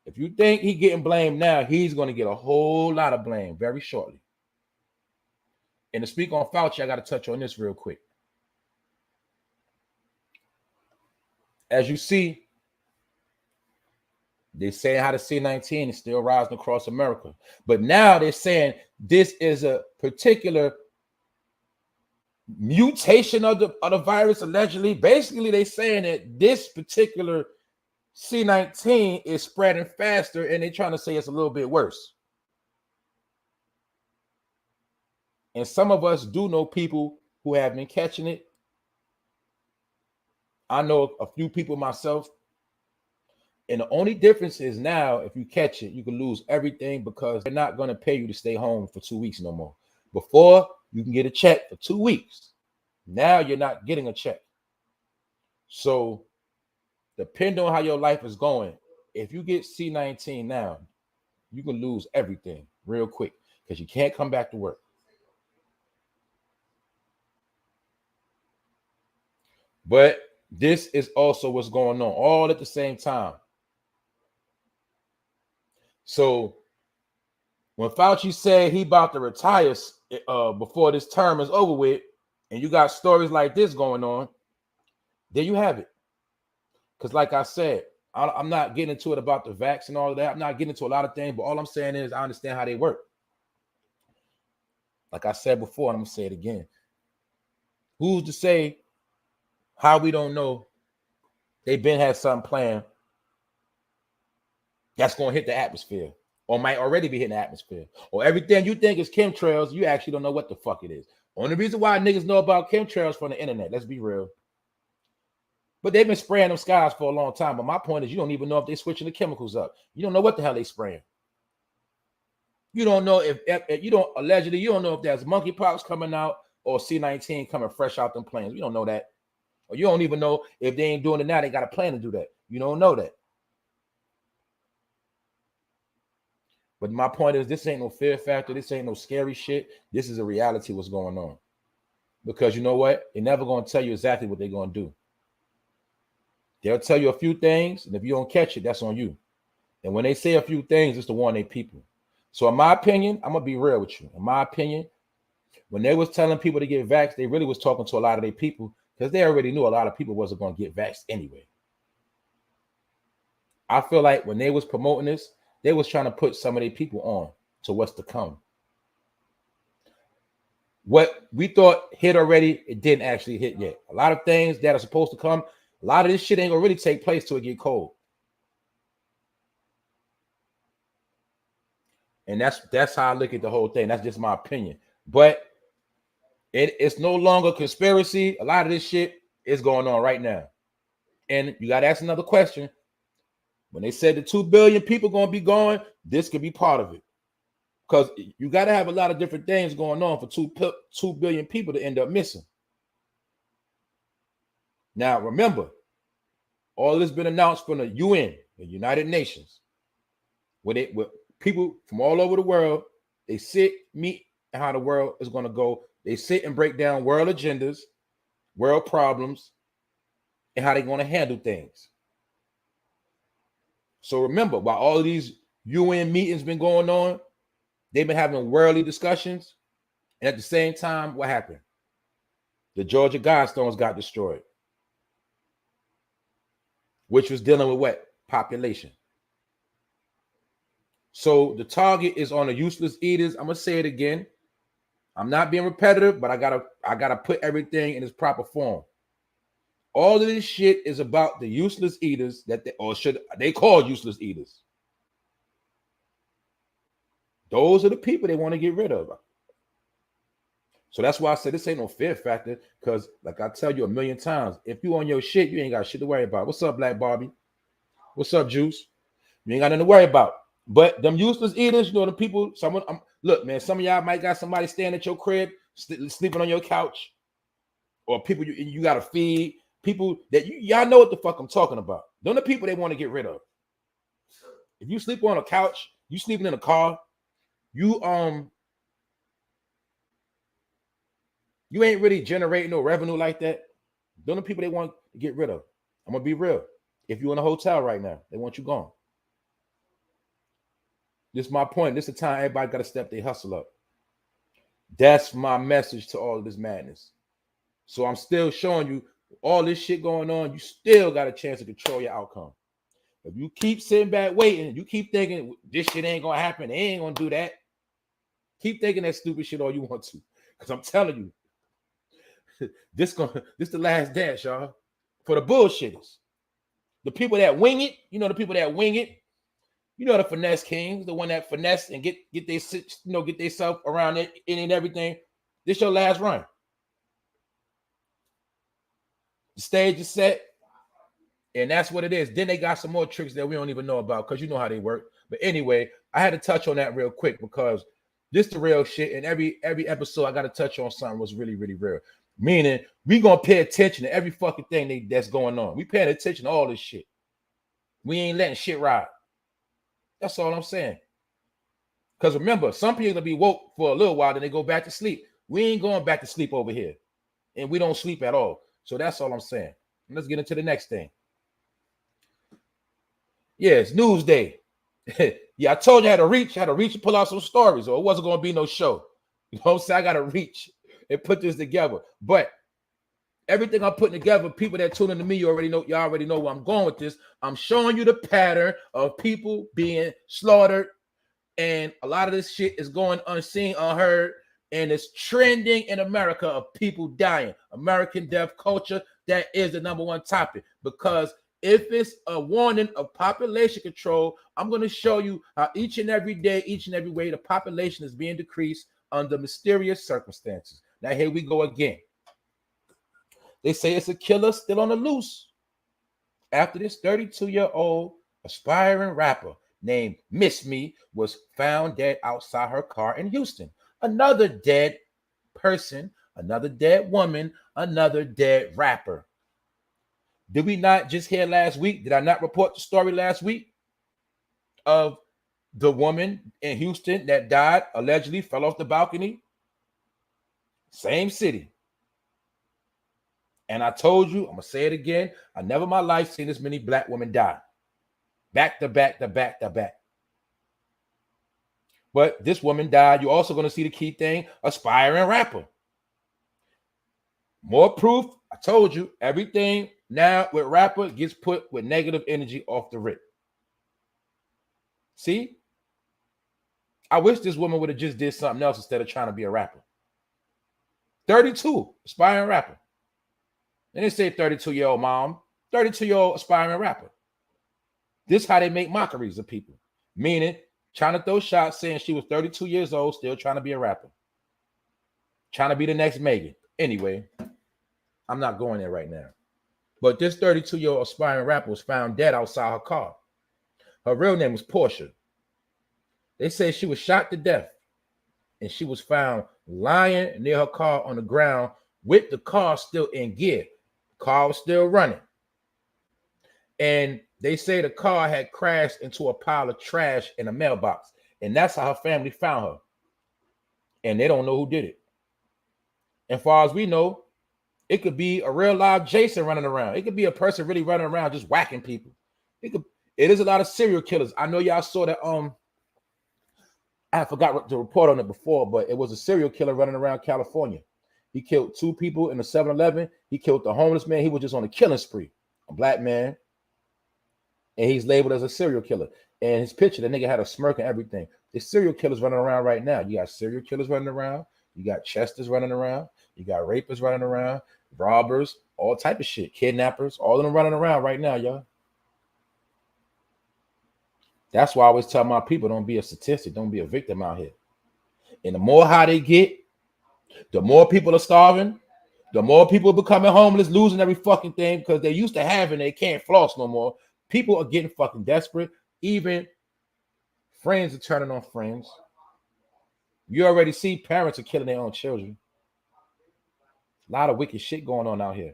If you think he's getting blamed now, he's going to get a whole lot of blame very shortly. And to speak on Fauci, I got to touch on this real quick. As you see, they're saying how the C-19 is still rising across America. But now they're saying this is a particular mutation of the virus, allegedly. Basically, they're saying that this particular C-19 is spreading faster, and they're trying to say it's a little bit worse. And some of us do know people who have been catching it. I know a few people myself. And the only difference is now, if you catch it, you can lose everything because they're not going to pay you to stay home for 2 weeks no more. Before, you can get a check for 2 weeks. Now you're not getting a check. So, depending on how your life is going, if you get C-19 now, you can lose everything real quick because you can't come back to work. But this is also what's going on all at the same time. So when Fauci said he about to retire before this term is over with, and you got stories like this going on, there you have it. Because like I said, I'm not getting into it about the vax and all of that. I'm not getting into a lot of things, but all I'm saying is I understand how they work. Like I said before, and I'm going to say it again. Who's to say how we don't know they've been had something planned that's going to hit the atmosphere or might already be hitting the atmosphere, or everything you think is chemtrails, you actually don't know what the fuck it is. Only reason why niggas know about chemtrails from the internet, let's be real. But they've been spraying them skies for a long time. But my point is, you don't even know if they're switching the chemicals up. You don't know what the hell they spraying. You don't know if you don't allegedly, you don't know if there's monkeypox coming out or C-19 coming fresh out them planes. You don't know that. Or you don't even know if they ain't doing it now, they got a plan to do that. You don't know that. But my point is, this ain't no fear factor. This ain't no scary shit. This is a reality what's going on. Because you know what? They're never going to tell you exactly what they're going to do. They'll tell you a few things, and if you don't catch it, that's on you. And when they say a few things, it's to warn their people. So in my opinion, I'm going to be real with you. In my opinion, when they was telling people to get vaxxed, they really was talking to a lot of their people because they already knew a lot of people wasn't going to get vaxxed anyway. I feel like when they was promoting this, they was trying to put some of their people on to what's to come. What we thought hit already, it didn't actually hit yet. A lot of things that are supposed to come, a lot of this shit ain't gonna really take place till it get cold. And that's how I look at the whole thing. That's just my opinion. But it's no longer conspiracy. A lot of this shit is going on right now. And you got to ask another question. When they said the 2 billion people going to be gone, this could be part of it. Because you got to have a lot of different things going on for 2 billion people to end up missing. Now, remember, all this been announced from the UN, the United Nations, with people from all over the world. They sit, meet, and how the world is going to go. They sit and break down world agendas, world problems, and how they're going to handle things. So remember, while all of these UN meetings been going on, they've been having worldly discussions. And at the same time, what happened? The Georgia Guidestones got destroyed, which was dealing with what? Population. So the target is on the useless eaters. I'm going to say it again. I'm not being repetitive, but I gotta put everything in its proper form. All of this shit is about the useless eaters should they call useless eaters. Those are the people they want to get rid of. So that's why I said this ain't no fear factor, because like I tell you a million times, if you on your shit, you ain't got shit to worry about. What's up, Black Barbie? What's up, Juice? You ain't got nothing to worry about. But them useless eaters, you know, the people, look, man, some of y'all might got somebody staying at your crib, sleeping on your couch, or people you got to feed, people that y'all know what the fuck I'm talking about. Those are the people they want to get rid of. If you sleep on a couch, you sleeping in a car, you ain't really generating no revenue like that. Those are the people they want to get rid of. I'm going to be real. If you're in a hotel right now, they want you gone. This is my point. This is the time everybody got to step their hustle up. That's my message to all of this madness. So I'm still showing you all this shit going on. You still got a chance to control your outcome. If you keep sitting back waiting, you keep thinking this shit ain't going to happen, they ain't going to do that. Keep thinking that stupid shit all you want to. Because I'm telling you, this the last dance, y'all. For the bullshitters. The people that wing it, you know, the people that wing it. You know the finesse kings, the one that finesse and get themselves around it and everything. This your last run. The stage is set, And that's what it is. Then they got some more tricks that we don't even know about because you know how they work. But anyway, I had to touch on that real quick because this the real shit. And every episode I got to touch on something was really, really real. Meaning we gonna pay attention to every fucking thing that's going on. We paying attention to all this shit. We ain't letting shit ride. That's all I'm saying. Because remember, some people gonna be woke for a little while, then they go back to sleep. We ain't going back to sleep over here. And we don't sleep at all. So that's all I'm saying. Let's get into the next thing. Yeah, it's news day. Yeah, I told you I had to reach and pull out some stories, or it wasn't going to be no show. You know what I'm saying? I got to reach and put this together. But everything I'm putting together, people that tune into me, y'all already know where I'm going with this. I'm showing you the pattern of people being slaughtered. And a lot of this shit is going unseen, unheard. And it's trending in America of people dying. American death culture, that is the number one topic. Because if it's a warning of population control, I'm going to show you how each and every day, each and every way, the population is being decreased under mysterious circumstances. Now, here we go again. They say it's a killer still on the loose after this 32-year-old aspiring rapper named Miss Me was found dead outside her car in Houston. Another dead person, another dead woman, another dead rapper. Did we not just hear last week? Did I not report the story last week of the woman in Houston that died, allegedly fell off the balcony? Same city. And I told you, I'm going to say it again, I never in my life seen this many black women die. Back to back to back to back. But this woman died. You're also going to see the key thing, aspiring rapper. More proof. I told you, everything now with rapper gets put with negative energy off the rip. See? I wish this woman would have just did something else instead of trying to be a rapper. 32, aspiring rapper. They didn't say 32-year-old mom, 32-year-old aspiring rapper. This is how they make mockeries of people. Meaning, trying to throw shots saying she was 32 years old, still trying to be a rapper. Trying to be the next Megan. Anyway, I'm not going there right now. But this 32-year-old aspiring rapper was found dead outside her car. Her real name was Portia. They say she was shot to death. And she was found lying near her car on the ground with the car still in gear. The car was still running. And they say the car had crashed into a pile of trash in a mailbox. And that's how her family found her. And they don't know who did it. And far as we know, it could be a real live Jason running around. It could be a person really running around just whacking people. It is a lot of serial killers. I know y'all saw that. I forgot to report on it before, but it was a serial killer running around California. He killed 2 people in a 7-Eleven. He killed the homeless man. He was just on a killing spree. A black man. And he's labeled as a serial killer. And his picture, the nigga had a smirk and everything. There's serial killers running around right now. You got serial killers running around. You got Chesters running around. You got rapists running around. Robbers. All type of shit. Kidnappers. All of them running around right now, y'all. That's why I always tell my people, don't be a statistic. Don't be a victim out here. And the more high they get, the more people are starving. The more people are becoming homeless, losing every fucking thing because they used to having, they can't floss no more. People are getting fucking desperate. Even friends are turning on friends. You already see parents are killing their own children. A lot of wicked shit going on out here.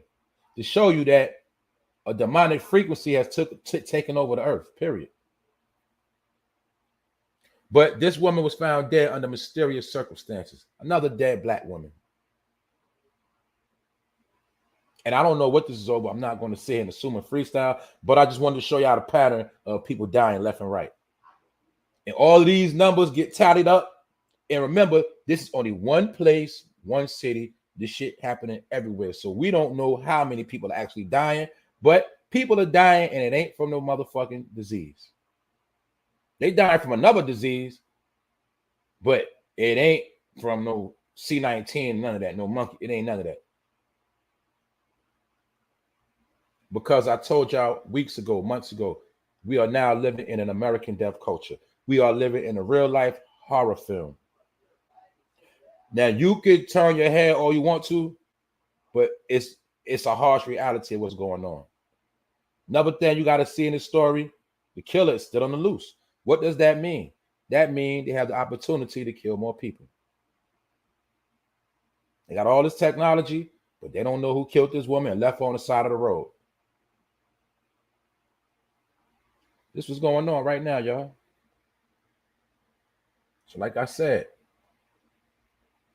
To show you that a demonic frequency has taken over the earth, period. But this woman was found dead under mysterious circumstances. Another dead black woman. And I don't know what this is over. I'm not going to sit here and assume a freestyle, but I just wanted to show y'all the pattern of people dying left and right. And all of these numbers get tallied up. And remember, this is only one place, one city. This shit happening everywhere. So we don't know how many people are actually dying, but people are dying and it ain't from no motherfucking disease. They dying from another disease, but it ain't from no C-19, none of that, no monkey. It ain't none of that. Because I told y'all weeks ago, months ago, we are now living in an American death culture. We are living in a real life horror film. Now you could turn your head all you want to, but it's a harsh reality of what's going on. Another thing you got to see in this story, the killer is still on the loose. What does that mean? That means they have the opportunity to kill more people. They got all this technology, but they don't know who killed this woman and left her on the side of the road. This was going on right now, y'all. So like I said,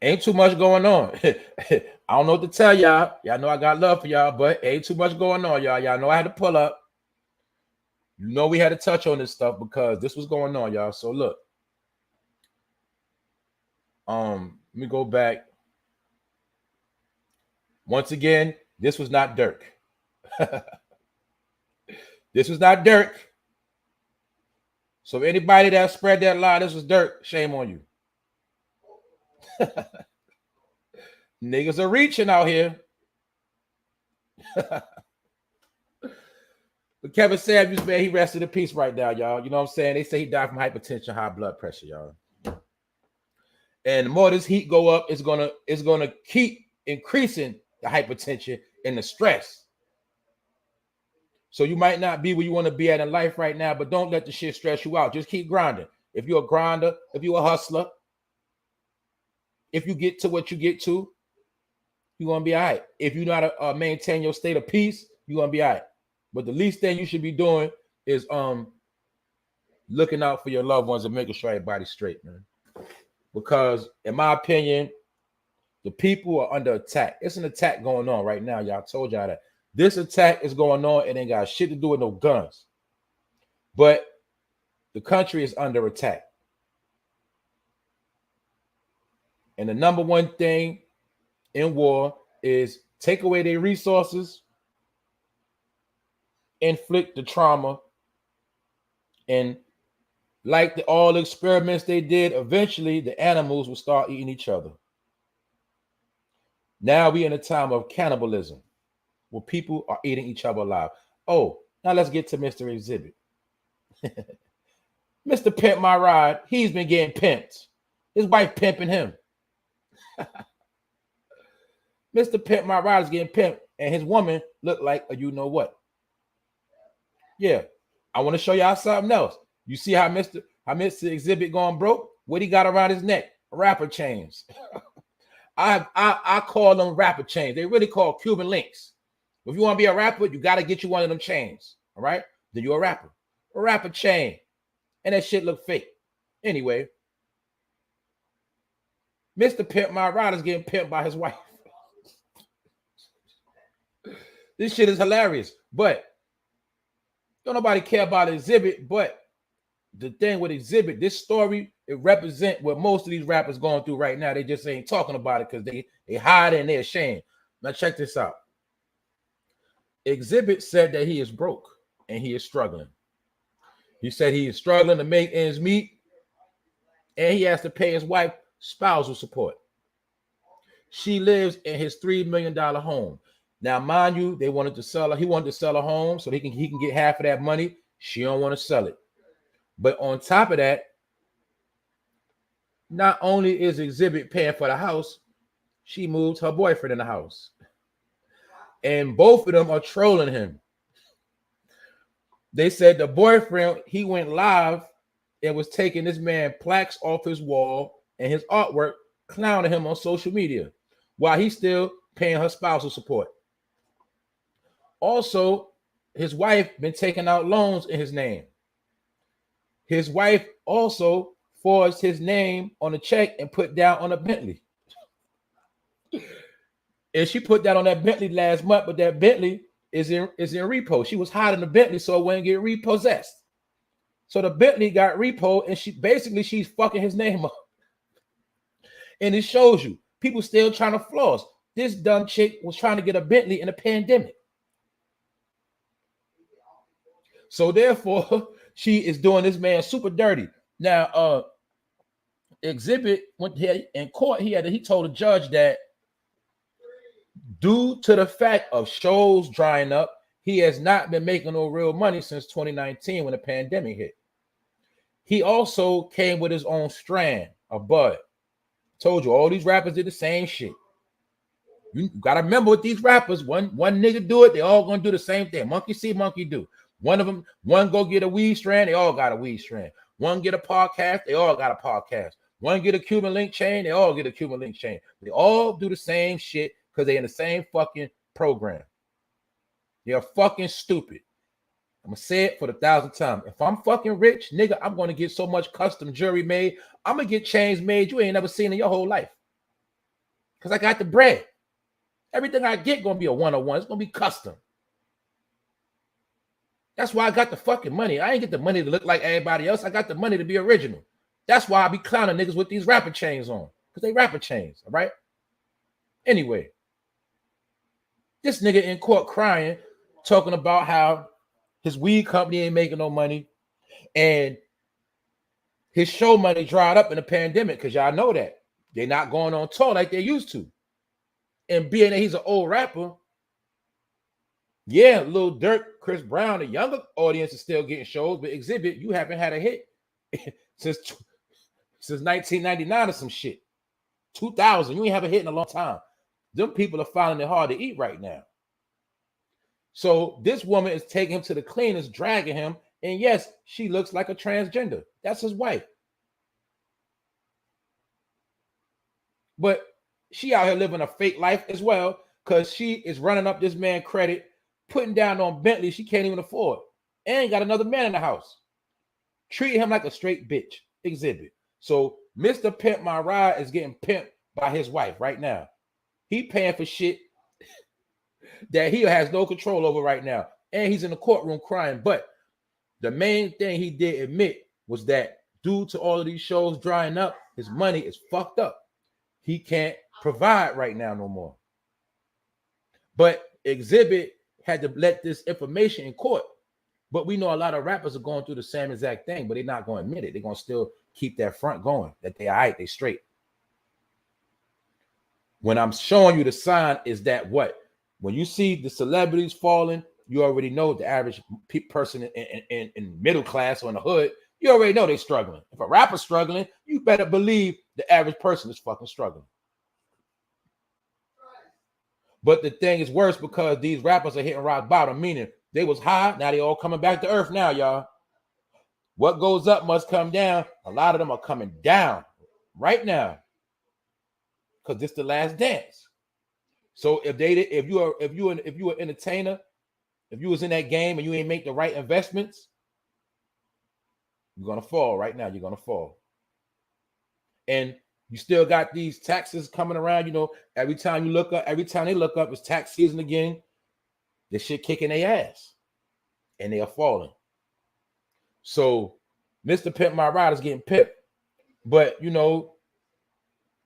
ain't too much going on. I don't know what to tell y'all. Y'all know I got love for y'all, but ain't too much going on, y'all. Y'all know I had to pull up. You know we had to touch on this stuff because this was going on, y'all. So look. Let me go back. Once again, this was not Dirk. This was not Dirk. So anybody that spread that lie, this was Dirk, shame on you. Niggas are reaching out here. But Kevin Samuels, man, he rested in peace right now, y'all. You know what I'm saying? They say he died from hypertension, high blood pressure, y'all. And the more this heat go up, it's gonna keep increasing the hypertension and the stress. So you might not be where you want to be at in life right now, but don't let the shit stress you out. Just keep grinding. If you're a grinder, if you're a hustler, if you get to what you get to, you're gonna be all right. If you know how to maintain your state of peace, you're gonna be all right. But the least thing you should be doing is looking out for your loved ones and making sure everybody's straight, man. Because in my opinion, the people are under attack. It's an attack going on right now. Y'all told y'all that. This attack is going on. It ain't got shit to do with no guns. But the country is under attack. And the number one thing in war is take away their resources, inflict the trauma, and like all the experiments they did, eventually the animals will start eating each other. Now we in a time of cannibalism where people are eating each other alive. Oh, now let's get to Mr. XZIBIT. Mr. Pimp My Ride, he's been getting pimped. His wife pimping him. Mr. Pimp My Ride is getting pimped, and his woman looked like a you know what. Yeah, I want to show y'all something else. You see how Mr. XZIBIT going broke? What he got around his neck? Rapper chains. I call them rapper chains. They really call Cuban links. If you want to be a rapper, you got to get you one of them chains. All right? Then you're a rapper. A rapper chain. And that shit look fake. Anyway, Mr. Pimp My Ride is getting pimped by his wife. This shit is hilarious. But don't nobody care about XZIBIT. But the thing with XZIBIT, this story, it represents what most of these rappers going through right now. They just ain't talking about it because they hide and they're ashamed. Now check this out. XZIBIT said that he is broke and he is struggling. He said he is struggling to make ends meet, and he has to pay his wife spousal support. She lives in his $3 million home. Now, mind you, he wanted to sell a home so he can get half of that money. She don't want to sell it. But on top of that, not only is XZIBIT paying for the house, she moved her boyfriend in the house. And both of them are trolling him. They said the boyfriend, he went live and was taking this man plaques off his wall and his artwork, clowning him on social media while he's still paying her spousal support. Also, his wife been taking out loans in his name. His wife also forged his name on a check and put down on a Bentley. And she put that on that Bentley last month, but that Bentley is in repo. She was hiding the Bentley so it wouldn't get repossessed. So the Bentley got repo, and she's fucking his name up. And it shows you people still trying to floss. This dumb chick was trying to get a Bentley in a pandemic. So therefore, she is doing this man super dirty. Now, XZIBIT went here in court. He told a judge that due to the fact of shows drying up, he has not been making no real money since 2019 when the pandemic hit. He also came with his own strand of bud. Told you all these rappers did the same shit. You gotta remember with these rappers, one nigga do it, they all gonna do the same thing. Monkey see, monkey do. One of them, one go get a weed strand, they all got a weed strand. One get a podcast, they all got a podcast. One get a Cuban link chain, they all get a Cuban link chain. They all do the same shit because they in the same fucking program. They're fucking stupid. I'm gonna say it for the 1,000th time. If I'm fucking rich, nigga, I'm gonna get so much custom jewelry made. I'm gonna get chains made you ain't never seen in your whole life. Because I got the bread. Everything I get gonna be a one-on-one. It's gonna be custom. That's why I got the fucking money. I ain't get the money to look like everybody else. I got the money to be original. That's why I be clowning niggas with these rapper chains on. Because they rapper chains, all right? Anyway, this nigga in court crying, talking about how his weed company ain't making no money. And his show money dried up in the pandemic, because y'all know that. They're not going on tour like they used to. And being that he's an old rapper, yeah, lildurk, Chris Brown, the younger audience is still getting shows, but XZIBIT, you haven't had a hit since 1999 or some shit. 2000, you ain't have a hit in a long time. Them people are finding it hard to eat right now. So this woman is taking him to the cleaners, dragging him, and yes, she looks like a transgender. That's his wife. But she out here living a fake life as well, because she is running up this man credit, putting down on Bentley she can't even afford, and got another man in the house. Treating him like a straight bitch. XZIBIT. So Mr. Pimp My Ride is getting pimped by his wife right now. He paying for shit that he has no control over right now. And he's in the courtroom crying. But the main thing he did admit was that due to all of these shows drying up, his money is fucked up. He can't provide right now no more. But XZIBIT had to let this information in court. But we know a lot of rappers are going through the same exact thing, but they're not going to admit it. They're going to still keep that front going, that they all right, they straight. When I'm showing you the sign is that what? When you see the celebrities falling, you already know the average person in middle class or in the hood, you already know they're struggling. If a rapper's struggling, you better believe the average person is fucking struggling. But the thing is worse because these rappers are hitting rock bottom, meaning they was high, now they all coming back to earth now, y'all. What goes up must come down. A lot of them are coming down right now because this is the last dance. So if you an entertainer, if you was in that game and you ain't make the right investments, you're gonna fall right now. You're gonna fall. And you still got these taxes coming around. You know, every time they look up, it's tax season again. This shit kicking their ass, and they are falling. So Mr. Pimp My Ride is getting pimped, but you know,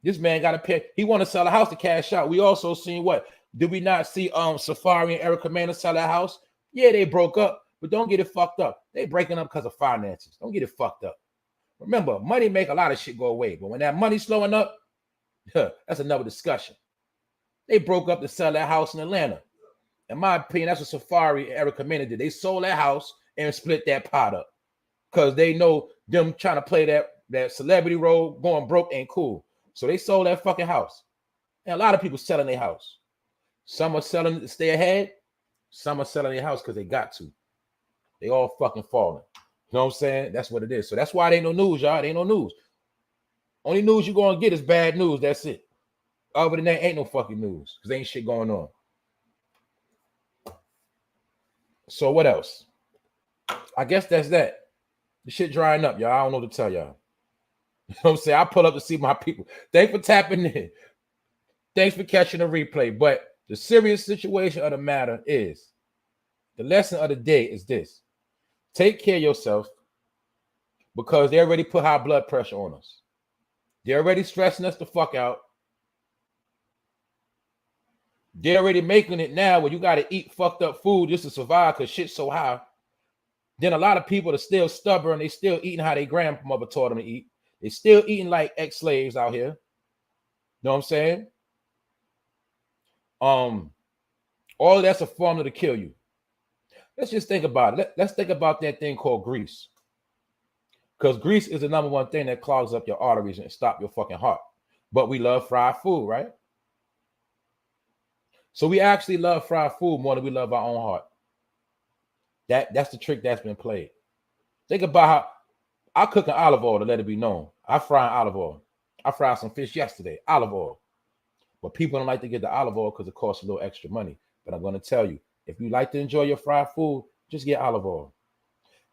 this man got a pimp. He want to sell a house to cash out. We also seen what? Did we not see Safari and Erica Mena sell that house? Yeah, they broke up, but don't get it fucked up. They breaking up because of finances. Don't get it fucked up. Remember, money make a lot of shit go away, but when that money's slowing up, that's another discussion. They broke up to sell that house in Atlanta. In my opinion, that's what Safari and Erica Mena did. They sold that house and split that pot up because they know them trying to play that celebrity role, going broke ain't cool. So they sold that fucking house. And a lot of people selling their house. Some are selling it to stay ahead. Some are selling their house because they got to. They all fucking falling. You know what I'm saying? That's what it is. So that's why it ain't no news, y'all. It ain't no news. Only news you're going to get is bad news. That's it. Other than that, ain't no fucking news because ain't shit going on. So what else? I guess that's that. The shit drying up, y'all. I don't know what to tell y'all. You know what I'm saying? I pull up to see my people. Thanks for tapping in. Thanks for catching the replay. But the serious situation of the matter is, the lesson of the day is this. Take care of yourself because they already put high blood pressure on us. They're already stressing us the fuck out. They're already making it now where you got to eat fucked up food just to survive because shit's so high. Then a lot of people are still stubborn. They still eating how their grandmother taught them to eat. They still eating like ex-slaves out here. Know what I'm saying? All that's a formula to kill you. Let's just think about it. Let's think about that thing called grease. Because grease is the number one thing that clogs up your arteries and stop your fucking heart. But we love fried food, right? So we actually love fried food more than we love our own heart. That's the trick that's been played. Think about how I cook in olive oil to let it be known. I fry in olive oil. I fried some fish yesterday, olive oil. But people don't like to get the olive oil because it costs a little extra money. But I'm going to tell you, if you like to enjoy your fried food, just get olive oil.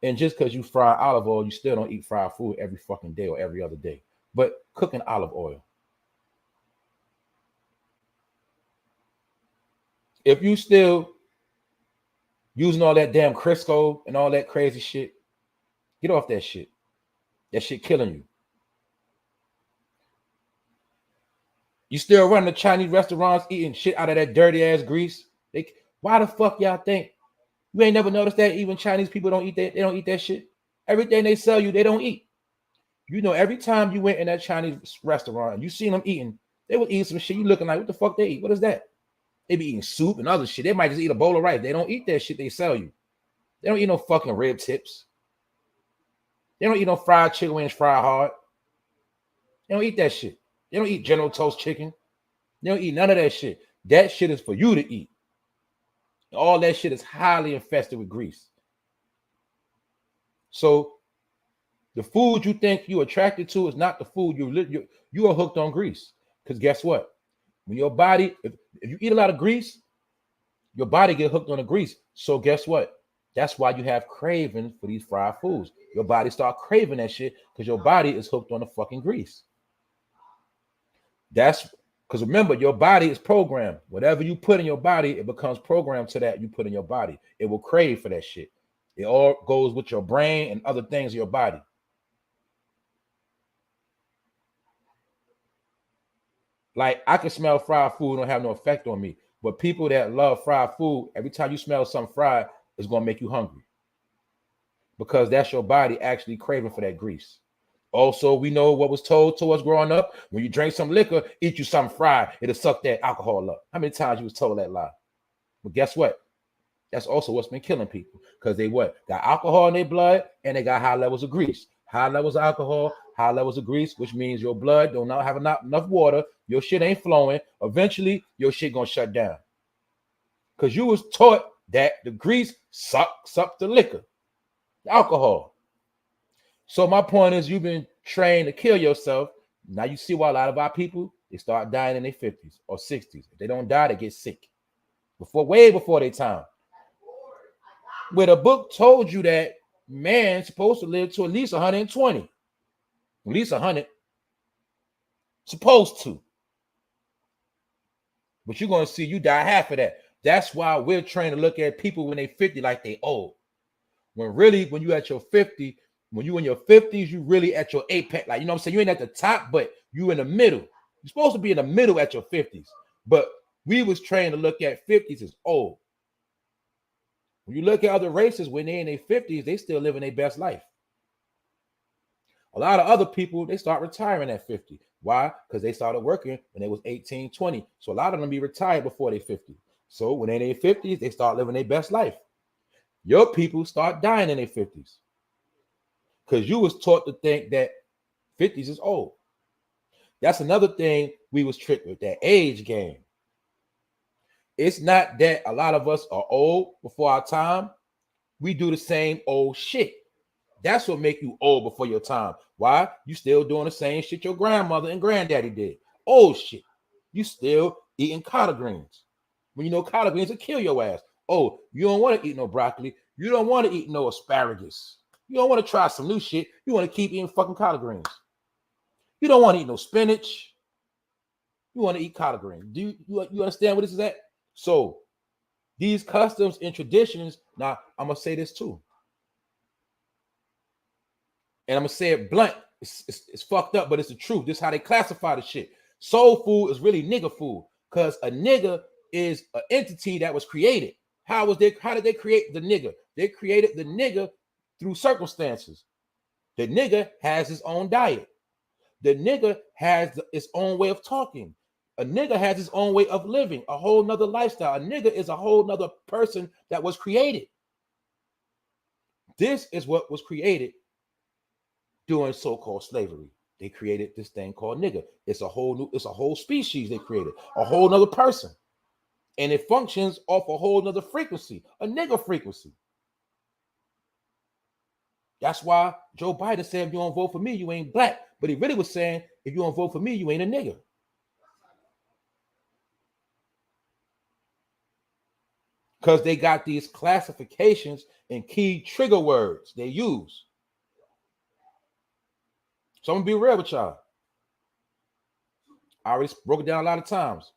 And just because you fry olive oil, you still don't eat fried food every fucking day or every other day. But cook in olive oil. If you still using all that damn Crisco and all that crazy shit, get off that shit. That shit killing you. You still running the Chinese restaurants eating shit out of that dirty ass grease. Why the fuck y'all think? You ain't never noticed that even Chinese people don't eat that. They don't eat that shit. Everything they sell you, they don't eat. You know, every time you went in that Chinese restaurant and you seen them eating, they would eat some shit. You looking like, what the fuck they eat? What is that? They be eating soup and other shit. They might just eat a bowl of rice. They don't eat that shit they sell you. They don't eat no fucking rib tips. They don't eat no fried chicken wings fried hard. They don't eat that shit. They don't eat General Toast chicken. They don't eat none of that shit. That shit is for you to eat. All that shit is highly infested with grease. So the food you think you're attracted to is not the food you are hooked on grease. Because guess what? When your body, if you eat a lot of grease, your body get hooked on the grease. So guess what? That's why you have cravings for these fried foods. Your body start craving that shit because your body is hooked on the fucking grease. That's because remember, your body is programmed. Whatever you put in your body, it becomes programmed to that you put in your body. It will crave for that shit. It all goes with your brain and other things in your body. Like I can smell fried food, don't have no effect on me. But people that love fried food, every time you smell something fried, it's gonna make you hungry. Because that's your body actually craving for that grease. Also, we know what was told to us growing up. When you drink some liquor, eat you something fried, it'll suck that alcohol up. How many times you was told that lie? But guess what? That's also what's been killing people. Because they what? Got alcohol in their blood and they got high levels of grease. High levels of alcohol, high levels of grease, which means your blood don't have enough water. Your shit ain't flowing. Eventually, your shit gonna shut down. Because you was taught that the grease sucks up the liquor, the alcohol. So my point is, you've been trained to kill yourself. Now you see why a lot of our people, they start dying in their 50s or 60s. If they don't die, they get sick. Way before their time. Where the book told you that man's supposed to live to at least 120. At least 100. Supposed to. But you're going to see you die half of that. That's why we're trained to look at people when they 50 like they old. When really, when you at your 50, when you in your 50s, you really at your apex. Like, you know what I'm saying? You ain't at the top, but you in the middle. You're supposed to be in the middle at your 50s. But we was trained to look at 50s as old. When you look at other races, when they're in their 50s, they still living their best life. A lot of other people, they start retiring at 50. Why? Because they started working when they was 18, 20. So a lot of them be retired before they're 50. So when they're in their 50s, they start living their best life. Your people start dying in their 50s. Because you was taught to think that 50s is old. That's another thing we was tricked with, that age game. It's not that a lot of us are old before our time. We do the same old shit. That's what make you old before your time. Why? You still doing the same shit your grandmother and granddaddy did. Old shit. You still eating collard greens. When you know collard greens will kill your ass. Oh, you don't want to eat no broccoli. You don't want to eat no asparagus. You don't want to try some new shit. You want to keep eating fucking collard greens. You don't want to eat no spinach. You want to eat collard greens. Do you understand what this is at? So these customs and traditions, now I'm going to say this too. And I'm going to say it blunt. It's fucked up, but it's the truth. This is how they classify the shit. Soul food is really nigga food because a nigga is an entity that was created. How did they create the nigga? They created the nigga through circumstances. The nigga has his own diet. The nigga has its own way of talking. A nigga has his own way of living, a whole nother lifestyle. A nigga is a whole nother person that was created. This is what was created during so-called slavery. They created this thing called nigga. It's a whole species they created, a whole nother person. And it functions off a whole nother frequency, a nigga frequency. That's why Joe Biden said, if you don't vote for me, you ain't black. But he really was saying, if you don't vote for me, you ain't a nigga. Because they got these classifications and key trigger words they use. So I'm going to be real with y'all. I already broke it down a lot of times.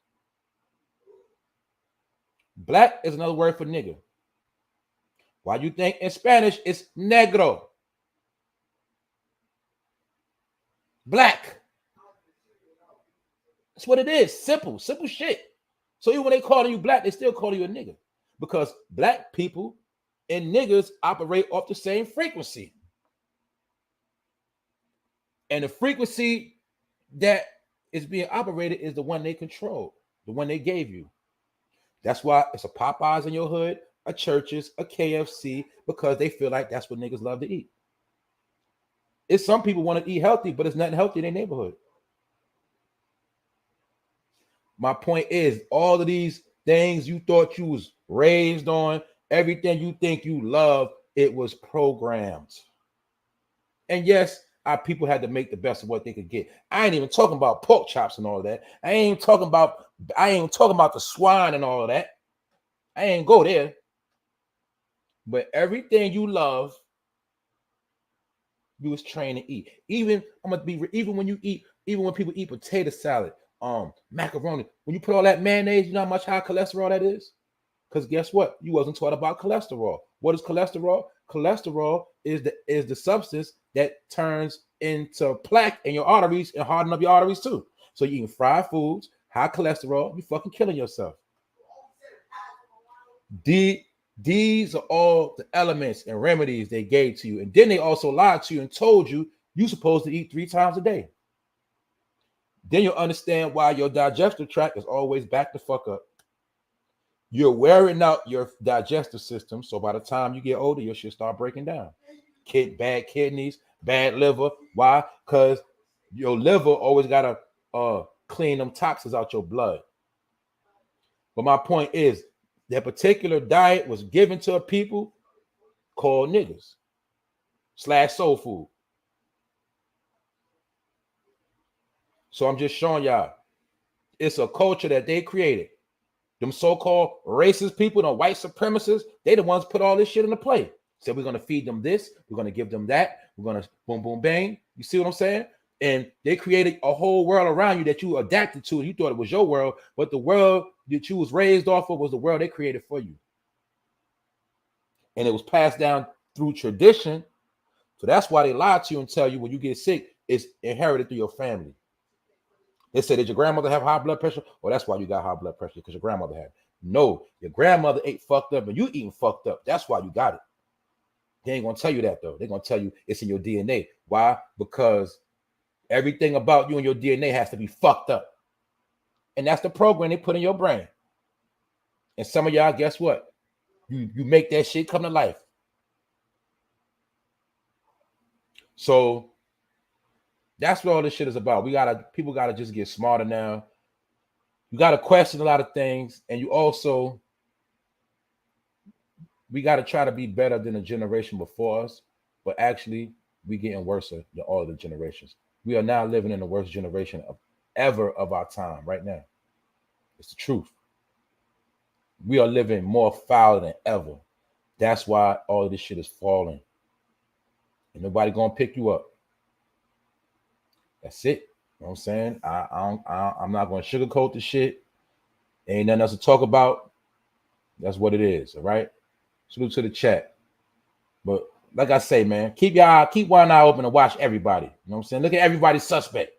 Black is another word for nigga. Why you think in Spanish it's negro? Black. That's what it is. Simple shit. So even when they call you black, they still call you a nigga. Because black people and niggas operate off the same frequency. And the frequency that is being operated is the one they control, the one they gave you. That's why it's a Popeyes in your hood, a Church's, a KFC, because they feel like that's what niggas love to eat. It's some people want to eat healthy, but it's nothing healthy in their neighborhood. My point is, all of these things you thought you was raised on, everything you think you love, it was programmed. And yes, our people had to make the best of what they could get. I ain't even talking about pork chops and all of that. I ain't talking about the swine and all of that. I ain't go there. But everything you love, you was trained to eat. Even when people eat potato salad, macaroni, when you put all that mayonnaise, you know how much high cholesterol that is? Because guess what? You wasn't taught about cholesterol. What is cholesterol? Cholesterol is the substance that turns into plaque in your arteries and harden up your arteries too. So you eating fried foods, high cholesterol, you fucking killing yourself. These are all the elements and remedies they gave to you. And then they also lied to you and told you you're supposed to eat 3 times a day. Then you'll understand why your digestive tract is always back the fuck up. You're wearing out your digestive system. So by the time you get older, your shit start breaking down. Bad kidneys, bad liver. Why? Because your liver always got to clean them toxins out your blood. But my point is, that particular diet was given to a people called niggas / soul food. So I'm just showing y'all, it's a culture that they created. Them so-called racist people, the white supremacists, they the ones put all this shit into play. Said we're going to feed them this, we're going to give them that, we're going to boom, boom, bang. You see what I'm saying? And they created a whole world around you that you adapted to. And you thought it was your world, but the world that you was raised off of was the world they created for you. And it was passed down through tradition. So that's why they lie to you and tell you when you get sick, it's inherited through your family. They say, did your grandmother have high blood pressure? Well, that's why you got high blood pressure, because your grandmother had it. No, your grandmother ate fucked up and you eating fucked up. That's why you got it. They ain't going to tell you that, though. They're going to tell you it's in your DNA. Why? Because everything about you and your DNA has to be fucked up. And that's the program they put in your brain. And some of y'all, guess what? You make that shit come to life. So that's what all this shit is about. People gotta just get smarter now. You gotta question a lot of things, and we gotta try to be better than the generation before us. But actually, we getting worse than all the generations. We are now living in the worst generation ever of our time right now. It's the truth. We are living more foul than ever. That's why all of this shit is falling. And nobody gonna pick you up. That's it. You know what I'm saying? I'm not gonna sugarcoat the shit. Ain't nothing else to talk about. That's what it is. All right. Salute to the chat. But like I say, man, keep one eye open and watch everybody. You know what I'm saying? Look at everybody's suspect.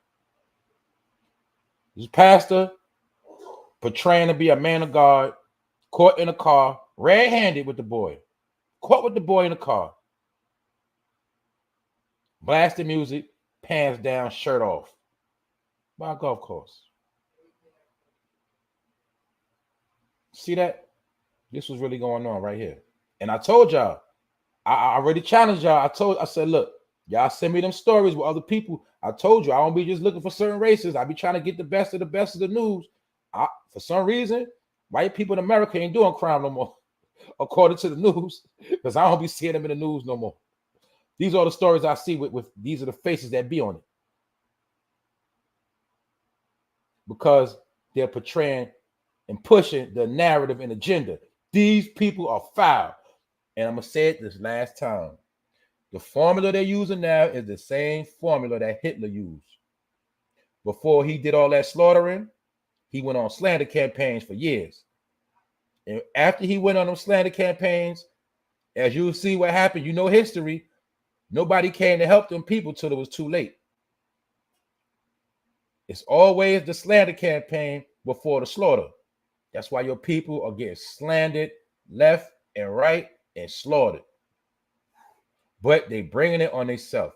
This pastor portraying to be a man of God, caught in a car, red-handed with the boy. Caught with the boy in the car. Blasting music, pants down, shirt off. By a golf course. See that? This was really going on right here. And I told y'all, I already challenged y'all. I said, look, y'all send me them stories with other people. I told you, I don't be just looking for certain races. I be trying to get the best of the news. For some reason, White people in America ain't doing crime no more, according to the news, because I don't be seeing them in the news no more. These are the stories I see with these are the faces that be on it. Because they're portraying and pushing the narrative and agenda. These people are foul. And I'm going to say it this last time. The formula they're using now is the same formula that Hitler used. Before he did all that slaughtering, he went on slander campaigns for years. And after he went on those slander campaigns, as you'll see what happened, you know history, nobody came to help them people till it was too late. It's always the slander campaign before the slaughter. That's why your people are getting slandered left and right and slaughtered. But they bringing it on themselves.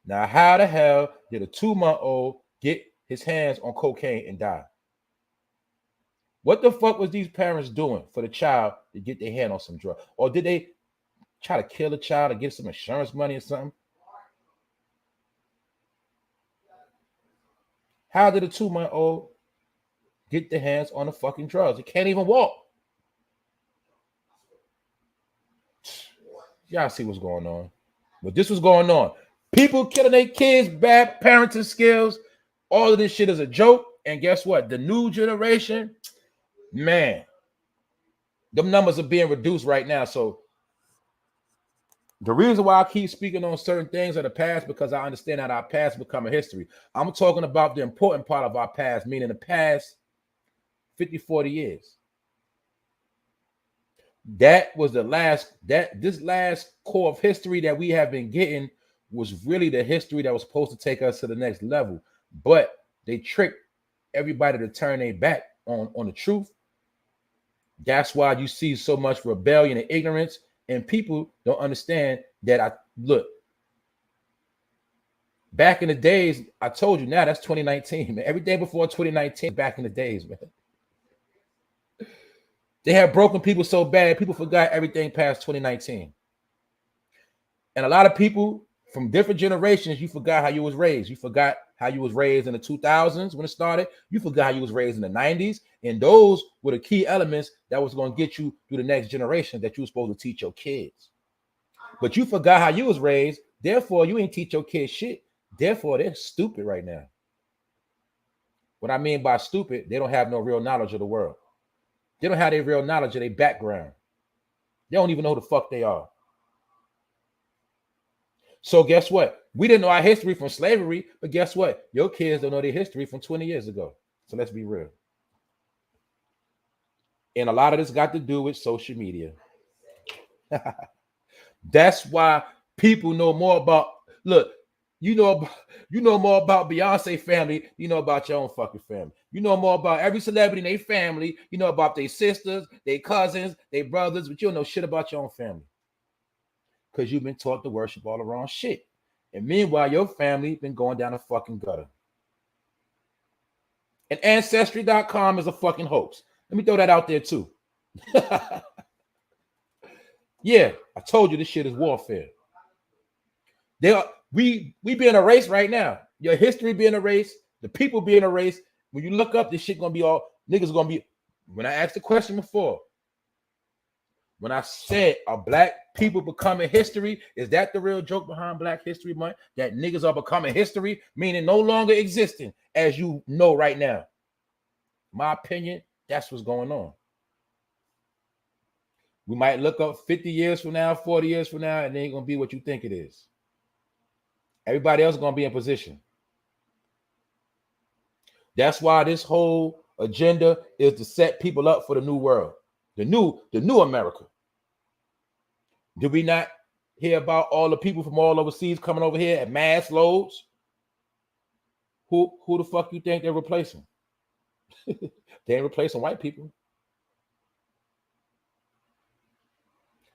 Now, how the hell did a 2-month-old get his hands on cocaine and die? What the fuck was these parents doing for the child to get their hand on some drug? Or did they try to kill the child to get some insurance money or something? How did a 2-month-old get their hands on the fucking drugs? It can't even walk. Y'all see what's going on. But this was going on. People killing their kids, bad parenting skills. All of this shit is a joke. And guess what? The new generation, man, them numbers are being reduced right now. So the reason why I keep speaking on certain things of the past, because I understand that our past become a history. I'm talking about the important part of our past, meaning the past 50, 40 years. That was this last core of history that we have been getting was really the history that was supposed to take us to the next level. But they tricked everybody to turn their back on the truth. That's why you see so much rebellion and ignorance, and people don't understand that. Look, back in the days, I told you, now that's 2019, man. Every day before 2019, back in the days, man. They had broken people so bad, people forgot everything past 2019. And a lot of people from different generations, you forgot how you was raised. You forgot how you was raised in the 2000s when it started. You forgot how you was raised in the 90s. And those were the key elements that was going to get you through the next generation that you were supposed to teach your kids. But you forgot how you was raised. Therefore, you ain't teach your kids shit. Therefore, they're stupid right now. What I mean by stupid, they don't have no real knowledge of the world. They don't have their real knowledge of their background. They don't even know who the fuck they are. So guess what? We didn't know our history from slavery, but guess what? Your kids don't know their history from 20 years ago. So let's be real. And a lot of this got to do with social media. That's why people know more about, look, you know more about Beyonce family, you know about your own fucking family. You know more about every celebrity in their family, you know about their sisters, their cousins, their brothers, but you don't know shit about your own family. Because you've been taught to worship all the wrong shit. And meanwhile, your family been going down a fucking gutter. And Ancestry.com is a fucking hoax. Let me throw that out there too. Yeah, I told you this shit is warfare. We being erased right now. Your history being erased, the people being erased. When you look up, this shit gonna be all niggas gonna be. When I asked the question before, when I said are black people becoming history, is that the real joke behind Black History Month? That niggas are becoming history, meaning no longer existing, as you know right now. My opinion, that's what's going on. We might look up 50 years from now, 40 years from now, and it ain't gonna be what you think it is. Everybody else is gonna be in position. That's why this whole agenda is to set people up for the new world, the new America. Did we not hear about all the people from all overseas coming over here at mass loads? Who the fuck you think they're replacing? They ain't replacing white people.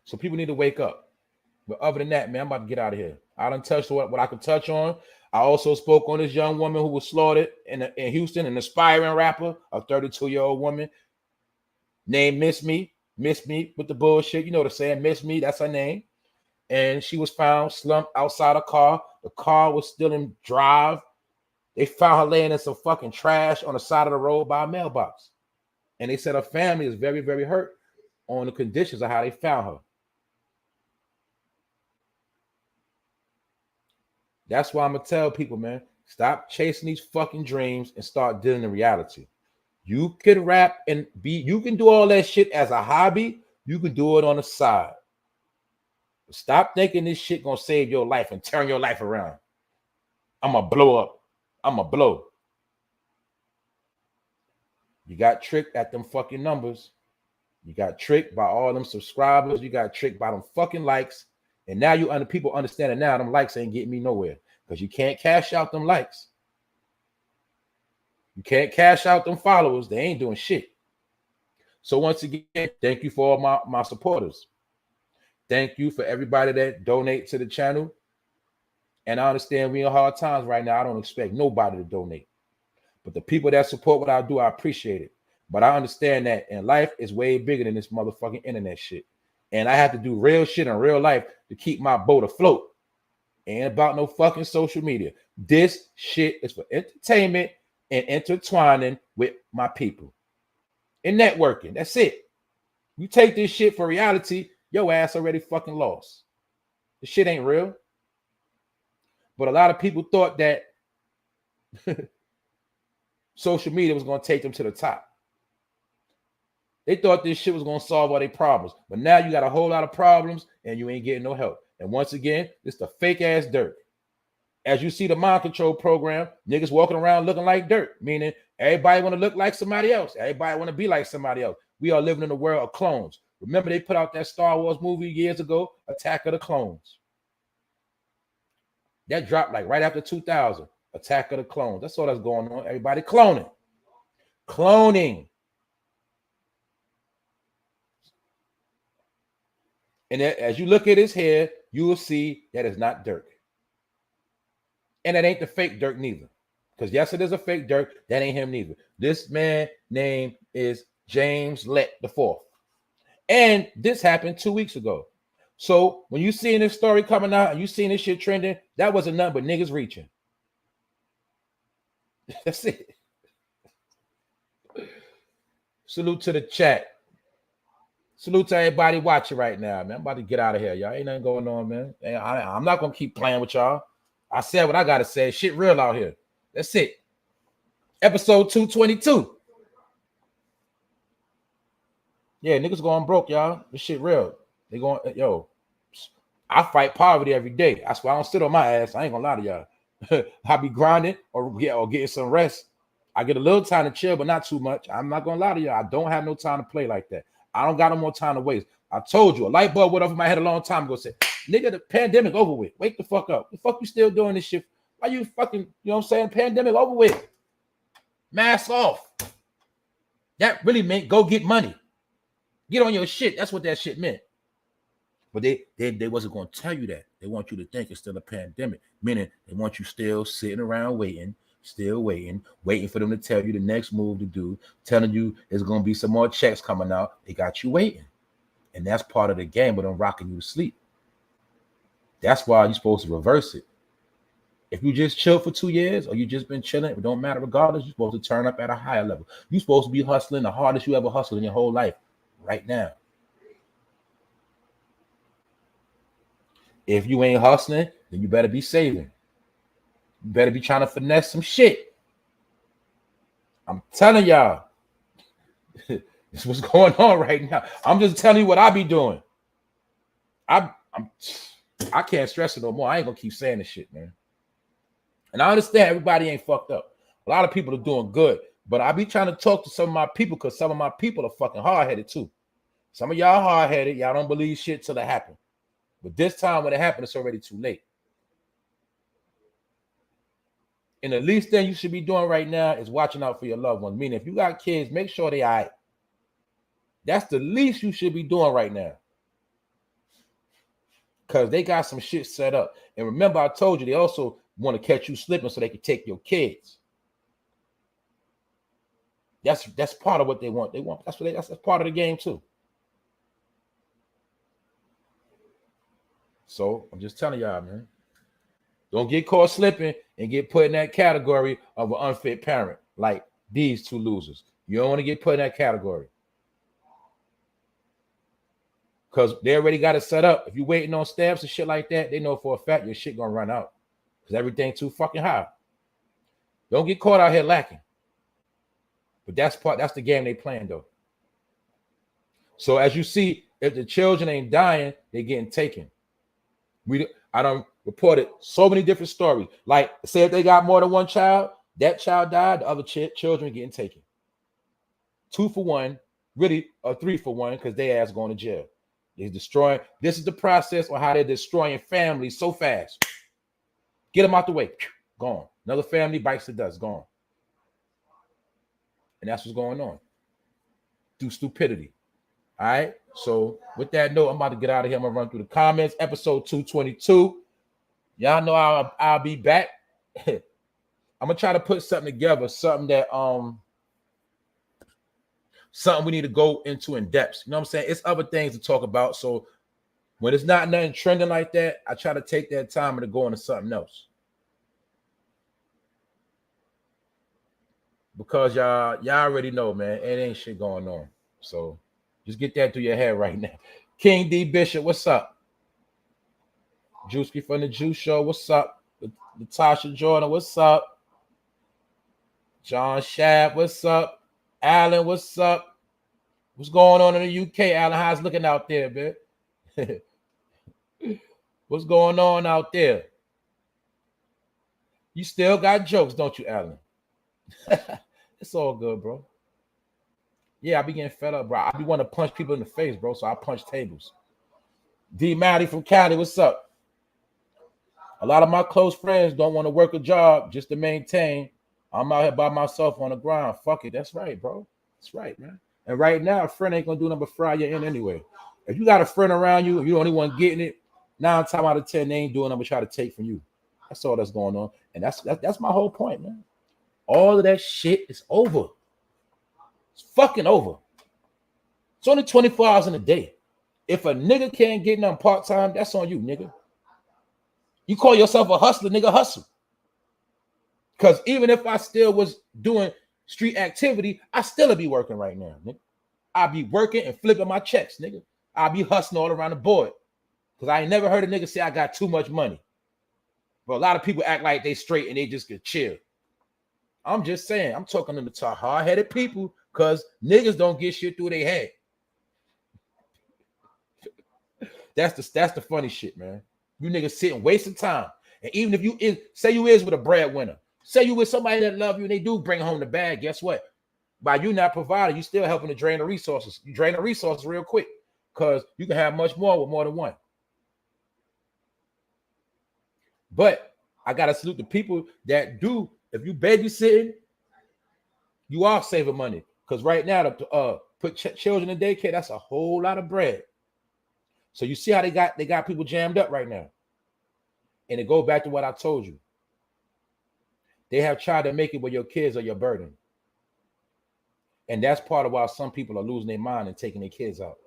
So people need to wake up. But other than that, man, I'm about to get out of here. I done touched what I could touch on. I also spoke on this young woman who was slaughtered in Houston, an aspiring rapper, a 32-year-old woman named Miss Me with the bullshit. You know the saying, Miss Me, that's her name. And she was found slumped outside a car. The car was still in drive. They found her laying in some fucking trash on the side of the road by a mailbox. And they said her family is very, very hurt on the conditions of how they found her. That's why I'm gonna tell people, man, stop chasing these fucking dreams and start dealing in reality. You can rap and you can do all that shit as a hobby. You can do it on the side. But stop thinking this shit gonna save your life and turn your life around. I'm gonna blow up. I'm gonna blow. You got tricked at them fucking numbers. You got tricked by all them subscribers. You got tricked by them fucking likes. And now people understand it now. Them likes ain't getting me nowhere because you can't cash out them likes. You can't cash out them followers. They ain't doing shit. So once again, thank you for all my supporters. Thank you for everybody that donate to the channel. And I understand we in hard times right now. I don't expect nobody to donate. But the people that support what I do, I appreciate it. But I understand that in life is way bigger than this motherfucking internet shit. And I have to do real shit in real life to keep my boat afloat. Ain't about no fucking social media. This shit is for entertainment and intertwining with my people. And networking. That's it. You take this shit for reality, your ass already fucking lost. This shit ain't real. But a lot of people thought that social media was going to take them to the top. They thought this shit was going to solve all their problems. But now you got a whole lot of problems and you ain't getting no help. And once again, it's the fake ass dirt. As you see the mind control program, niggas walking around looking like dirt, meaning everybody want to look like somebody else. Everybody want to be like somebody else. We are living in a world of clones. Remember they put out that Star Wars movie years ago, Attack of the Clones. That dropped like right after 2000, Attack of the Clones. That's all that's going on. Everybody cloning. Cloning. And as you look at his hair, you will see that it's not Dirk. And that ain't the fake Dirk neither. Because yes, it is a fake Dirk. That ain't him neither. This man's name is James Lett IV. And this happened 2 weeks ago. So when you seeing this story coming out and you seeing this shit trending, that wasn't nothing but niggas reaching. That's it. Salute to the chat. Salute to everybody watching right now, man. I'm about to get out of here, y'all. Ain't nothing going on, man. I'm not going to keep playing with y'all. I said what I got to say. Shit real out here. That's it. Episode 222. Yeah, niggas going broke, y'all. This shit real. They going, yo, I fight poverty every day. That's why I don't sit on my ass. I ain't going to lie to y'all. I be grinding or getting some rest. I get a little time to chill, but not too much. I'm not going to lie to y'all. I don't have no time to play like that. I don't got no more time to waste. I told you, a light bulb went over my head a long time ago. Said, nigga, the pandemic over with. Wake the fuck up. The fuck you still doing this shit? Why you fucking, you know what I'm saying? Pandemic over with. Mask off. That really meant go get money. Get on your shit. That's what that shit meant. But they wasn't going to tell you that. They want you to think it's still a pandemic. Meaning they want you still sitting around waiting. Still waiting for them to tell you the next move to do, telling you there's going to be some more checks coming out. They got you waiting. And that's part of the game, but I'm rocking you to sleep. That's why you're supposed to reverse it. If you just chill for 2 years or you just been chilling, it don't matter regardless. You're supposed to turn up at a higher level. You're supposed to be hustling the hardest you ever hustled in your whole life right now. If you ain't hustling, then you better be saving. You better be trying to finesse some shit. I'm telling y'all, this is what's going on right now. I'm just telling you what I be doing. I can't stress it no more. I ain't gonna keep saying this shit, man. And I understand everybody ain't fucked up. A lot of people are doing good, but I be trying to talk to some of my people because some of my people are fucking hard-headed too. Some of y'all hard-headed. Y'all don't believe shit till it happen. But this time when it happened, it's already too late. And the least thing you should be doing right now is watching out for your loved ones. Meaning, if you got kids, make sure they all right. That's the least you should be doing right now. Because they got some shit set up. And remember, I told you, they also want to catch you slipping so they can take your kids. That's part of what they want. That's part of the game too. So I'm just telling y'all, man. Don't get caught slipping and get put in that category of an unfit parent like these two losers. You don't want to get put in that category. Because they already got it set up. If you're waiting on stamps and shit like that, they know for a fact your shit gonna run out. Because everything's too fucking high. Don't get caught out here lacking. But that's the game they playing though. So as you see, if the children ain't dying, they're getting taken. I done reported so many different stories. Like, say if they got more than one child, that child died, the other children getting taken. 2 for 1, really, or 3 for 1, because they ass going to jail. They're destroying. This is the process on how they're destroying families so fast. Get them out the way. Gone. Another family bites the dust. Gone. And that's what's going on. Through stupidity. All right. So with that note, I'm about to get out of here. I'm gonna run through the comments. Episode 222. Y'all know I'll be back. I'm gonna try to put something together, something that something we need to go into in depth. You know what I'm saying? It's other things to talk about. So when it's not nothing trending like that, I try to take that time and to go into something else. Because y'all already know, man, it ain't shit going on. So just get that through your head right now. King D Bishop, what's up? Juicy from the Juice Show, what's up? Natasha Jordan, what's up? John Shab, what's up? Alan, what's up? What's going on in the UK? Alan, how's looking out there, man? What's going on out there? You still got jokes, don't you, Alan? It's all good, bro. Yeah, I be getting fed up, bro. I be wanting to punch people in the face, bro, so I punch tables. D. Matty from Cali, what's up? A lot of my close friends don't want to work a job just to maintain. I'm out here by myself on the ground. Fuck it. That's right, bro. That's right, man. And right now, a friend ain't going to do nothing but fry you in anyway. If you got a friend around you, you're the only one getting it, 9 times out of 10, they ain't doing nothing but try to take from you. That's all that's going on. And that's my whole point, man. All of that shit is over. It's fucking over. It's only 24 hours in a day. If a nigga can't get nothing part-time, that's on you, nigga. You call yourself a hustler, nigga, hustle. Because even if I still was doing street activity, I still be working right now, nigga. I'll be working and flipping my checks, nigga. I'll be hustling all around the board. Because I ain't never heard a nigga say I got too much money. But a lot of people act like they straight and they just get chill. I'm just saying, I'm talking to the hard-headed people because niggas don't get shit through their head. That's the funny shit, man. You niggas sitting wasting time. And even if you say you is with a breadwinner, say you with somebody that love you and they do bring home the bag, guess what? By you not providing, you still helping to drain the resources. You drain the resources real quick because you can have much more with more than one. But I got to salute the people that do. If you babysitting, you are saving money. Because right now, to put children in daycare, that's a whole lot of bread. So you see how they got people jammed up right now. And it goes back to what I told you. They have tried to make it where your kids are your burden. And that's part of why some people are losing their mind and taking their kids out.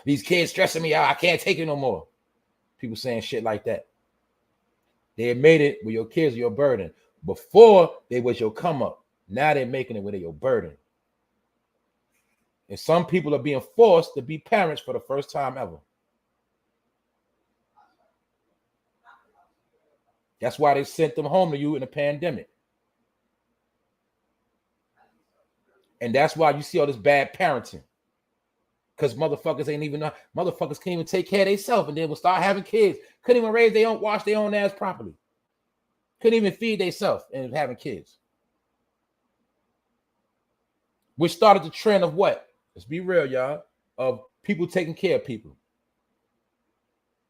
These kids stressing me out. I can't take it no more. People saying shit like that. They made it where your kids are your burden. Before, they was your come up. Now they're making it where they're your burden. And some people are being forced to be parents for the first time ever. That's why they sent them home to you in the pandemic. And that's why you see all this bad parenting. Because motherfuckers ain't even know. Motherfuckers can't even take care of themselves and then will start having kids. Couldn't even raise their own, wash their own ass properly. Couldn't even feed themselves and having kids. Which started the trend of what? Let's be real, y'all. Of people taking care of people.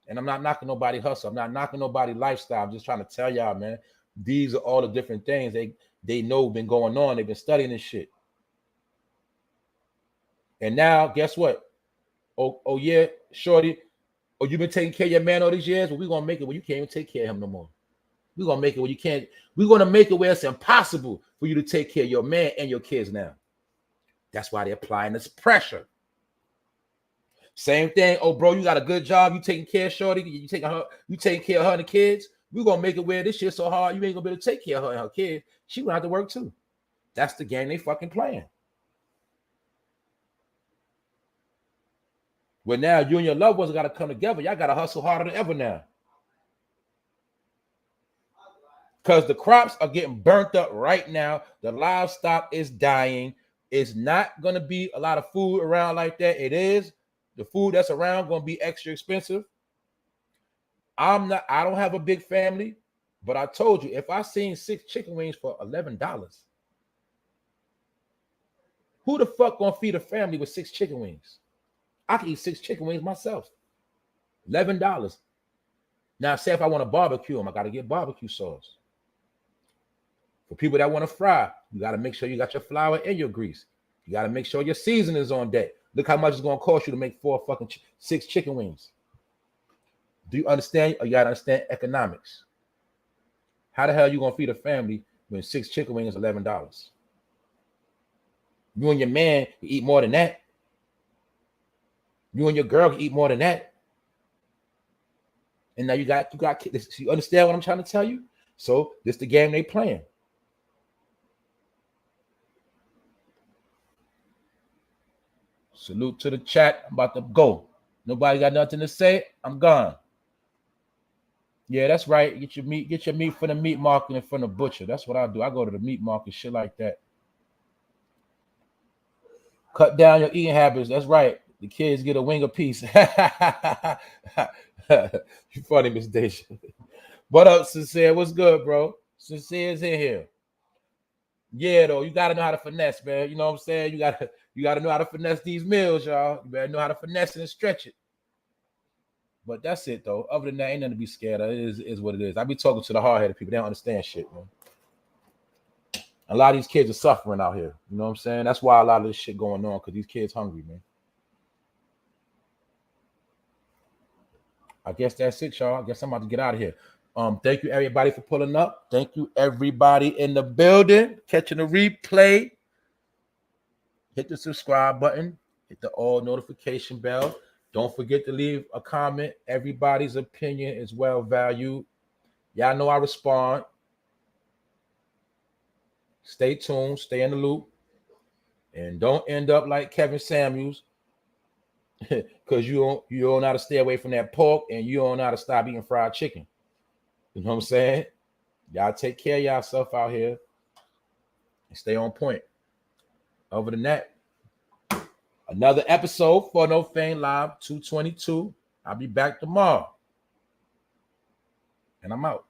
And I'm not knocking nobody hustle. I'm not knocking nobody lifestyle. I'm just trying to tell y'all, man. These are all the different things they know been going on. They've been studying this shit. And now, guess what? Oh yeah, shorty. Oh, you've been taking care of your man all these years? Well, we're going to make it where you can't even take care of him no more. We're going to make it where you can't. We're going to make it where it's impossible for you to take care of your man and your kids now. That's why they're applying this pressure. Same thing. Oh, bro, you got a good job. You taking care of shorty. You taking care of her and the kids. We're going to make it where this shit's so hard, you ain't going to be able to take care of her and her kids. She going to have to work too. That's the game they fucking playing. Well, now you and your loved ones got to come together. Y'all got to hustle harder than ever now. Because the crops are getting burnt up right now. The livestock is dying. It's not going to be a lot of food around like that. It is. The food that's around going to be extra expensive. I don't have a big family, but I told you, if I seen 6 chicken wings for $11, who the fuck going to feed a family with 6 chicken wings? I can eat 6 chicken wings myself. $11. Now, say if I want to barbecue them, I got to get barbecue sauce. For people that want to fry, you got to make sure you got your flour and your grease. You got to make sure your seasoning is on deck. Look how much it's going to cost you to make 6 chicken wings. Do you understand? Or you got to understand economics. How the hell are you going to feed a family when 6 chicken wings is $11? You and your man can eat more than that. You and your girl can eat more than that. And now you got kids. You understand what I'm trying to tell you? So this is the game they playing. Salute to the chat. I'm about to go. Nobody got nothing to say. I'm gone. Yeah, that's right. Get your meat from the meat market and from the butcher. That's what I do. I go to the meat market, shit like that. Cut down your eating habits. That's right. The kids get a wing apiece. You funny, Miss Deja. What up, Sincere? What's good, bro? Sincere's in here. Yeah, though, you gotta know how to finesse, man. You know what I'm saying? You gotta know how to finesse these meals, y'all. You better know how to finesse it and stretch it. But that's it, though. Other than that, ain't nothing to be scared of. It is what it is. I be talking to the hard-headed people. They don't understand shit, man. A lot of these kids are suffering out here. You know what I'm saying? That's why a lot of this shit going on, because these kids hungry, man. I guess that's it, y'all. I guess I'm about to get out of here. Thank you, everybody, for pulling up. Thank you, everybody in the building, catching the replay. Hit the subscribe button. Hit the all notification bell. Don't forget to leave a comment. Everybody's opinion is well valued. Y'all know I respond. Stay tuned. Stay in the loop. And don't end up like Kevin Samuels, because you don't know how to stay away from that pork, and you don't know how to stop eating fried chicken. You know what I'm saying? Y'all take care of yourself out here and stay on point. Other than that, another episode for No Fame Live 222. I'll be back tomorrow. And I'm out.